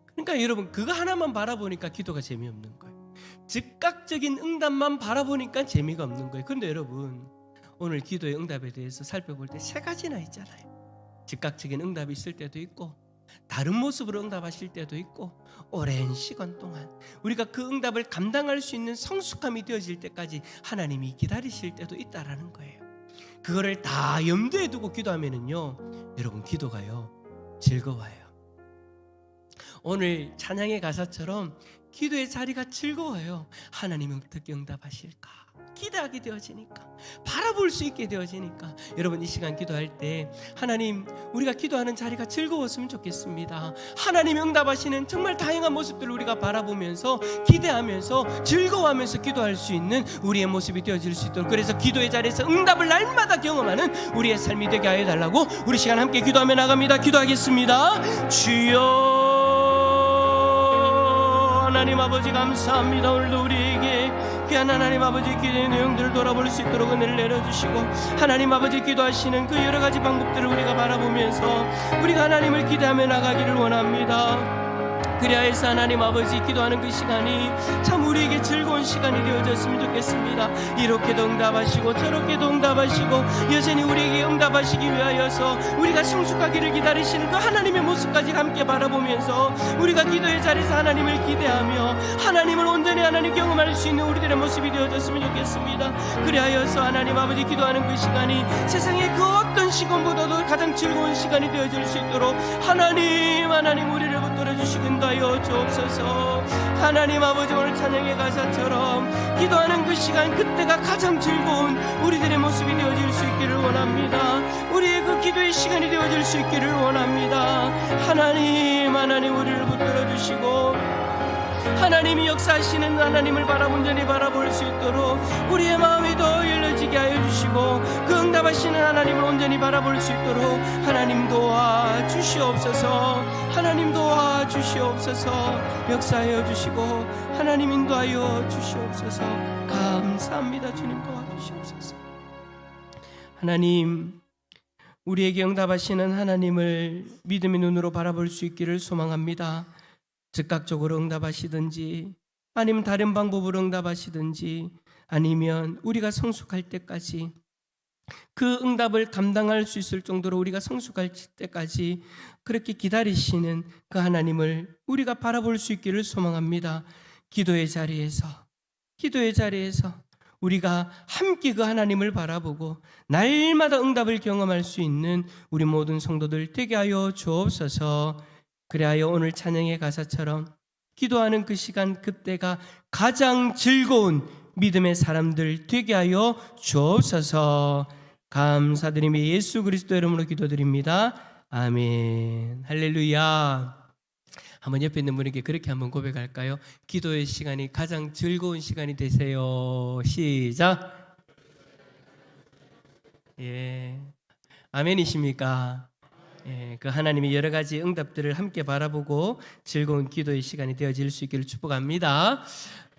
그러니까 여러분, 그거 하나만 바라보니까 기도가 재미없는 거예요. 즉각적인 응답만 바라보니까 재미가 없는 거예요. 그런데 여러분, 오늘 기도의 응답에 대해서 살펴볼 때 세 가지나 있잖아요. 즉각적인 응답이 있을 때도 있고, 다른 모습으로 응답하실 때도 있고, 오랜 시간 동안 우리가 그 응답을 감당할 수 있는 성숙함이 되어질 때까지 하나님이 기다리실 때도 있다라는 거예요. 그거를 다 염두에 두고 기도하면은요, 여러분, 기도가요 즐거워요. 오늘 찬양의 가사처럼 기도의 자리가 즐거워요. 하나님이 어떻게 응답하실까 기대하게 되어지니까, 바라볼 수 있게 되어지니까. 여러분, 이 시간 기도할 때 하나님, 우리가 기도하는 자리가 즐거웠으면 좋겠습니다. 하나님이 응답하시는 정말 다양한 모습들을 우리가 바라보면서 기대하면서 즐거워하면서 기도할 수 있는 우리의 모습이 되어질 수 있도록, 그래서 기도의 자리에서 응답을 날마다 경험하는 우리의 삶이 되게 하여 달라고 우리 시간 함께 기도하며 나갑니다. 기도하겠습니다. 주여, 하나님 아버지 감사합니다. 오늘도 우리에게 귀한 하나님 아버지 기도의 내용들을 돌아볼 수 있도록 은혜를 내려주시고, 하나님 아버지 기도하시는 그 여러 가지 방법들을 우리가 바라보면서 우리가 하나님을 기대하며 나가기를 원합니다. 그리하여서 하나님 아버지 기도하는 그 시간이 참 우리에게 즐거운 시간이 되어졌으면 좋겠습니다. 이렇게도 응답하시고 저렇게도 응답하시고 여전히 우리에게 응답하시기 위하여서 우리가 성숙하기를 기다리시는 그 하나님의 모습까지 함께 바라보면서 우리가 기도의 자리에서 하나님을 기대하며 하나님을 온전히 하나님 경험할 수 있는 우리들의 모습이 되어졌으면 좋겠습니다. 그리하여서 하나님 아버지 기도하는 그 시간이 세상의 그 어떤 시간보다도 가장 즐거운 시간이 되어질 수 있도록 하나님 우리를 붙들어 주시긴다 하여 주옵소서. 하나님 아버지, 오늘 찬양의 가사처럼 기도하는 그 시간, 그때가 가장 즐거운 우리들의 모습이 되어질 수 있기를 원합니다. 우리의 그 기도의 시간이 되어질 수 있기를 원합니다. 하나님 우리를 붙들어 주시고 하나님이 역사하시는 하나님을 온전히 바라볼 수 있도록 우리의 마음이 더 열려지게 하여 주시고, 그 응답하시는 하나님을 온전히 바라볼 수 있도록 하나님 도와주시옵소서. 하나님 도와주시옵소서. 역사하여 주시고 하나님 인도하여 주시옵소서. 감사합니다. 주님 도와주시옵소서. 하나님, 우리에게 응답하시는 하나님을 믿음의 눈으로 바라볼 수 있기를 소망합니다. 즉각적으로 응답하시든지 아니면 다른 방법으로 응답하시든지 아니면 우리가 성숙할 때까지, 그 응답을 감당할 수 있을 정도로 우리가 성숙할 때까지 그렇게 기다리시는 그 하나님을 우리가 바라볼 수 있기를 소망합니다. 기도의 자리에서 우리가 함께 그 하나님을 바라보고 날마다 응답을 경험할 수 있는 우리 모든 성도들 되게 하여 주옵소서. 그리하여 오늘 찬양의 가사처럼 기도하는 그 시간, 그때가 가장 즐거운 믿음의 사람들 되게 하여 주옵소서. 감사드리며 예수 그리스도 이름으로 기도드립니다. 아멘. 할렐루야. 한번 옆에 있는 분에게 그렇게 한번 고백할까요? 기도의 시간이 가장 즐거운 시간이 되세요. 시작. 예, 아멘이십니까? 예, 그 하나님의 여러 가지 응답들을 함께 바라보고 즐거운 기도의 시간이 되어질 수 있기를 축복합니다.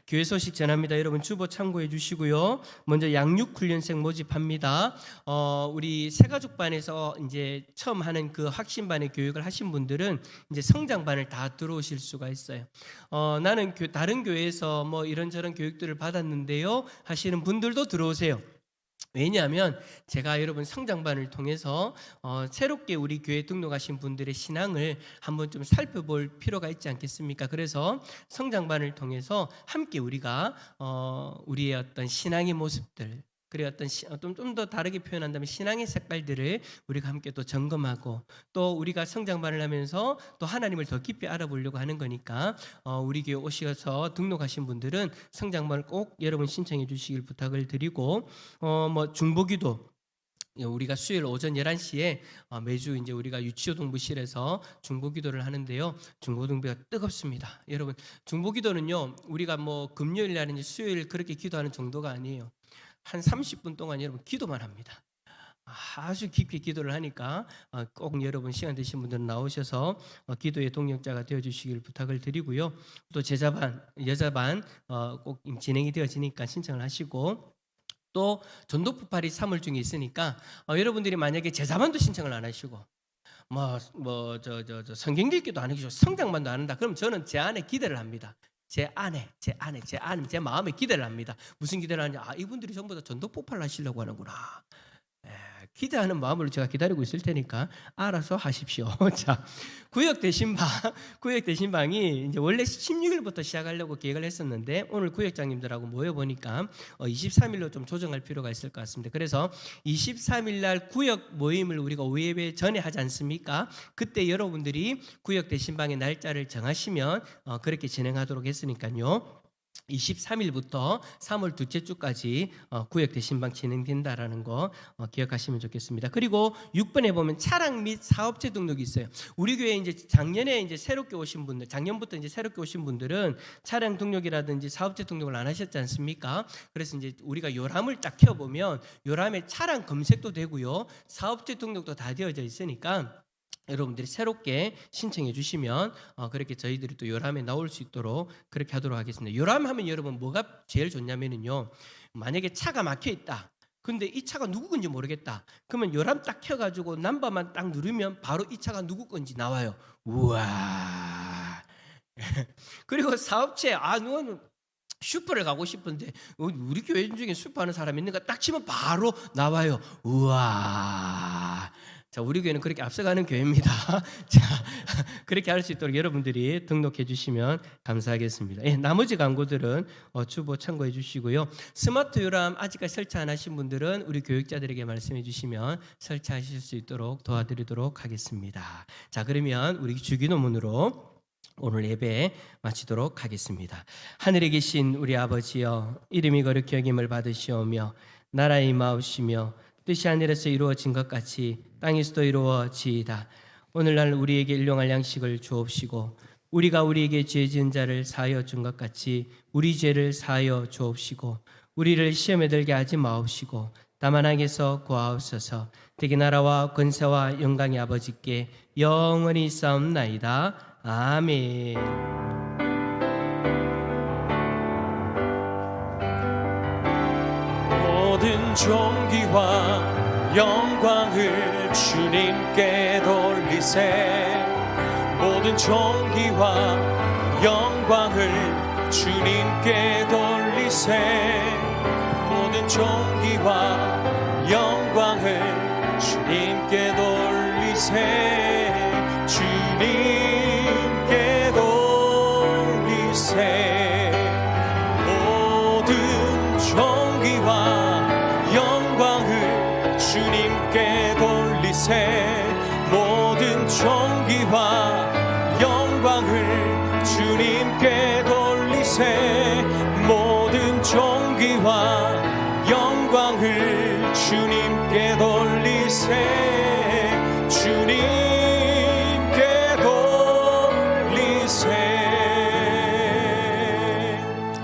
교회 소식 전합니다. 여러분 주보 참고해 주시고요. 먼저 양육훈련생 모집합니다. 우리 새가족반에서 이제 처음 하는 그 확신반의 교육을 하신 분들은 이제 성장반을 다 들어오실 수가 있어요. 나는 다른 교회에서 뭐 이런저런 교육들을 받았는데요 하시는 분들도 들어오세요. 왜냐하면 제가 여러분 성장반을 통해서 새롭게 우리 교회에 등록하신 분들의 신앙을 한번 좀 살펴볼 필요가 있지 않겠습니까? 그래서 성장반을 통해서 함께 우리가 우리의 어떤 신앙의 모습들, 그리고 어떤 좀 더 다르게 표현한다면 신앙의 색깔들을 우리가 함께 또 점검하고, 또 우리가 성장반을 하면서 또 하나님을 더 깊이 알아보려고 하는 거니까 우리 교회 오셔서 등록하신 분들은 성장반을 꼭 여러분 신청해 주시길 부탁을 드리고, 뭐 중보기도 우리가 수요일 오전 11시에 매주 이제 우리가 유치호동부실에서 중보기도를 하는데요. 중보기도가 뜨겁습니다. 여러분, 중보기도는요 우리가 뭐 금요일 날인지 수요일 그렇게 기도하는 정도가 아니에요. 한 30분 동안 여러분 기도만 합니다. 아주 깊게 기도를 하니까 꼭 여러분 시간 되신 분들은 나오셔서 기도의 동역자가 되어주시길 부탁을 드리고요. 또 제자반, 여자반 꼭 진행이 되어지니까 신청을 하시고, 또 전도폭발이 3월 중에 있으니까 여러분들이 만약에 제자반도 신청을 안 하시고 성경 읽기도 안 하시고 성장반도 안 한다, 그럼 저는 제 안에 기대를 합니다. 제 마음에 기대를 합니다. 무슨 기대를 하냐? 이분들이 전부 다 전도 폭발을 하시려고 하는구나. 기대하는 마음으로 제가 기다리고 있을 테니까 알아서 하십시오. 자, 구역 대신방이 이제 원래 16일부터 시작하려고 계획을 했었는데 오늘 구역장님들하고 모여 보니까 23일로 좀 조정할 필요가 있을 것 같습니다. 그래서 23일 날 구역 모임을 우리가 오예배 전에 하지 않습니까? 그때 여러분들이 구역 대신방의 날짜를 정하시면 그렇게 진행하도록 했으니까요. 23일부터 3월 둘째 주까지 구역 대신방 진행된다라는 거 기억하시면 좋겠습니다. 그리고 6번에 보면 차량 및 사업체 등록이 있어요. 우리 교회 이제 작년에 이제 새롭게 오신 분들, 작년부터 이제 새롭게 오신 분들은 차량 등록이라든지 사업체 등록을 안 하셨지 않습니까? 그래서 이제 우리가 요람을 딱 켜보면 요람에 차량 검색도 되고요, 사업체 등록도 다 되어져 있으니까 여러분들이 새롭게 신청해 주시면 그렇게 저희들이 또 요람에 나올 수 있도록 그렇게 하도록 하겠습니다. 요람 하면 여러분 뭐가 제일 좋냐면요, 만약에 차가 막혀 있다, 근데 이 차가 누구 건지 모르겠다, 그러면 요람 딱 켜가지고 넘버만 딱 누르면 바로 이 차가 누구 건지 나와요. 우와. 그리고 사업체, 누구는 슈퍼를 가고 싶은데 우리 교회 중에 슈퍼하는 사람이 있는가 딱 치면 바로 나와요. 우와. 자, 우리 교회는 그렇게 앞서가는 교회입니다. 자, 그렇게 할 수 있도록 여러분들이 등록해 주시면 감사하겠습니다. 나머지 광고들은 주보 참고해 주시고요. 스마트 요람 아직까지 설치 안 하신 분들은 우리 교육자들에게 말씀해 주시면 설치하실 수 있도록 도와드리도록 하겠습니다. 자, 그러면 우리 주기도문으로 오늘 예배 마치도록 하겠습니다. 하늘에 계신 우리 아버지여, 이름이 거룩히 여김을 받으시오며 나라의 임하옵시며 뜻이 하늘에서 이루어진 것 같이 땅에서도 이루어지이다. 오늘날 우리에게 일용할 양식을 주옵시고 우리가 우리에게 죄 지은 자를 사하여 준 것 같이 우리 죄를 사하여 주옵시고 우리를 시험에 들게 하지 마옵시고 다만 악에서 구하옵소서. 대개 나라와 권세와 영광의 아버지께 영원히 싸움나이다. 아멘. 모든 존귀와 영광을 주님께 돌리세. 모든 존귀와 영광을 주님께 돌리세. 모든 존귀와 영광을 주님께 돌리세. 주님께 돌리세. 모든 존귀와 영광을 주님께 돌리세. 모든 존귀와 영광을 주님께 돌리세. 모든 존귀와 영광을 주님께 돌리세.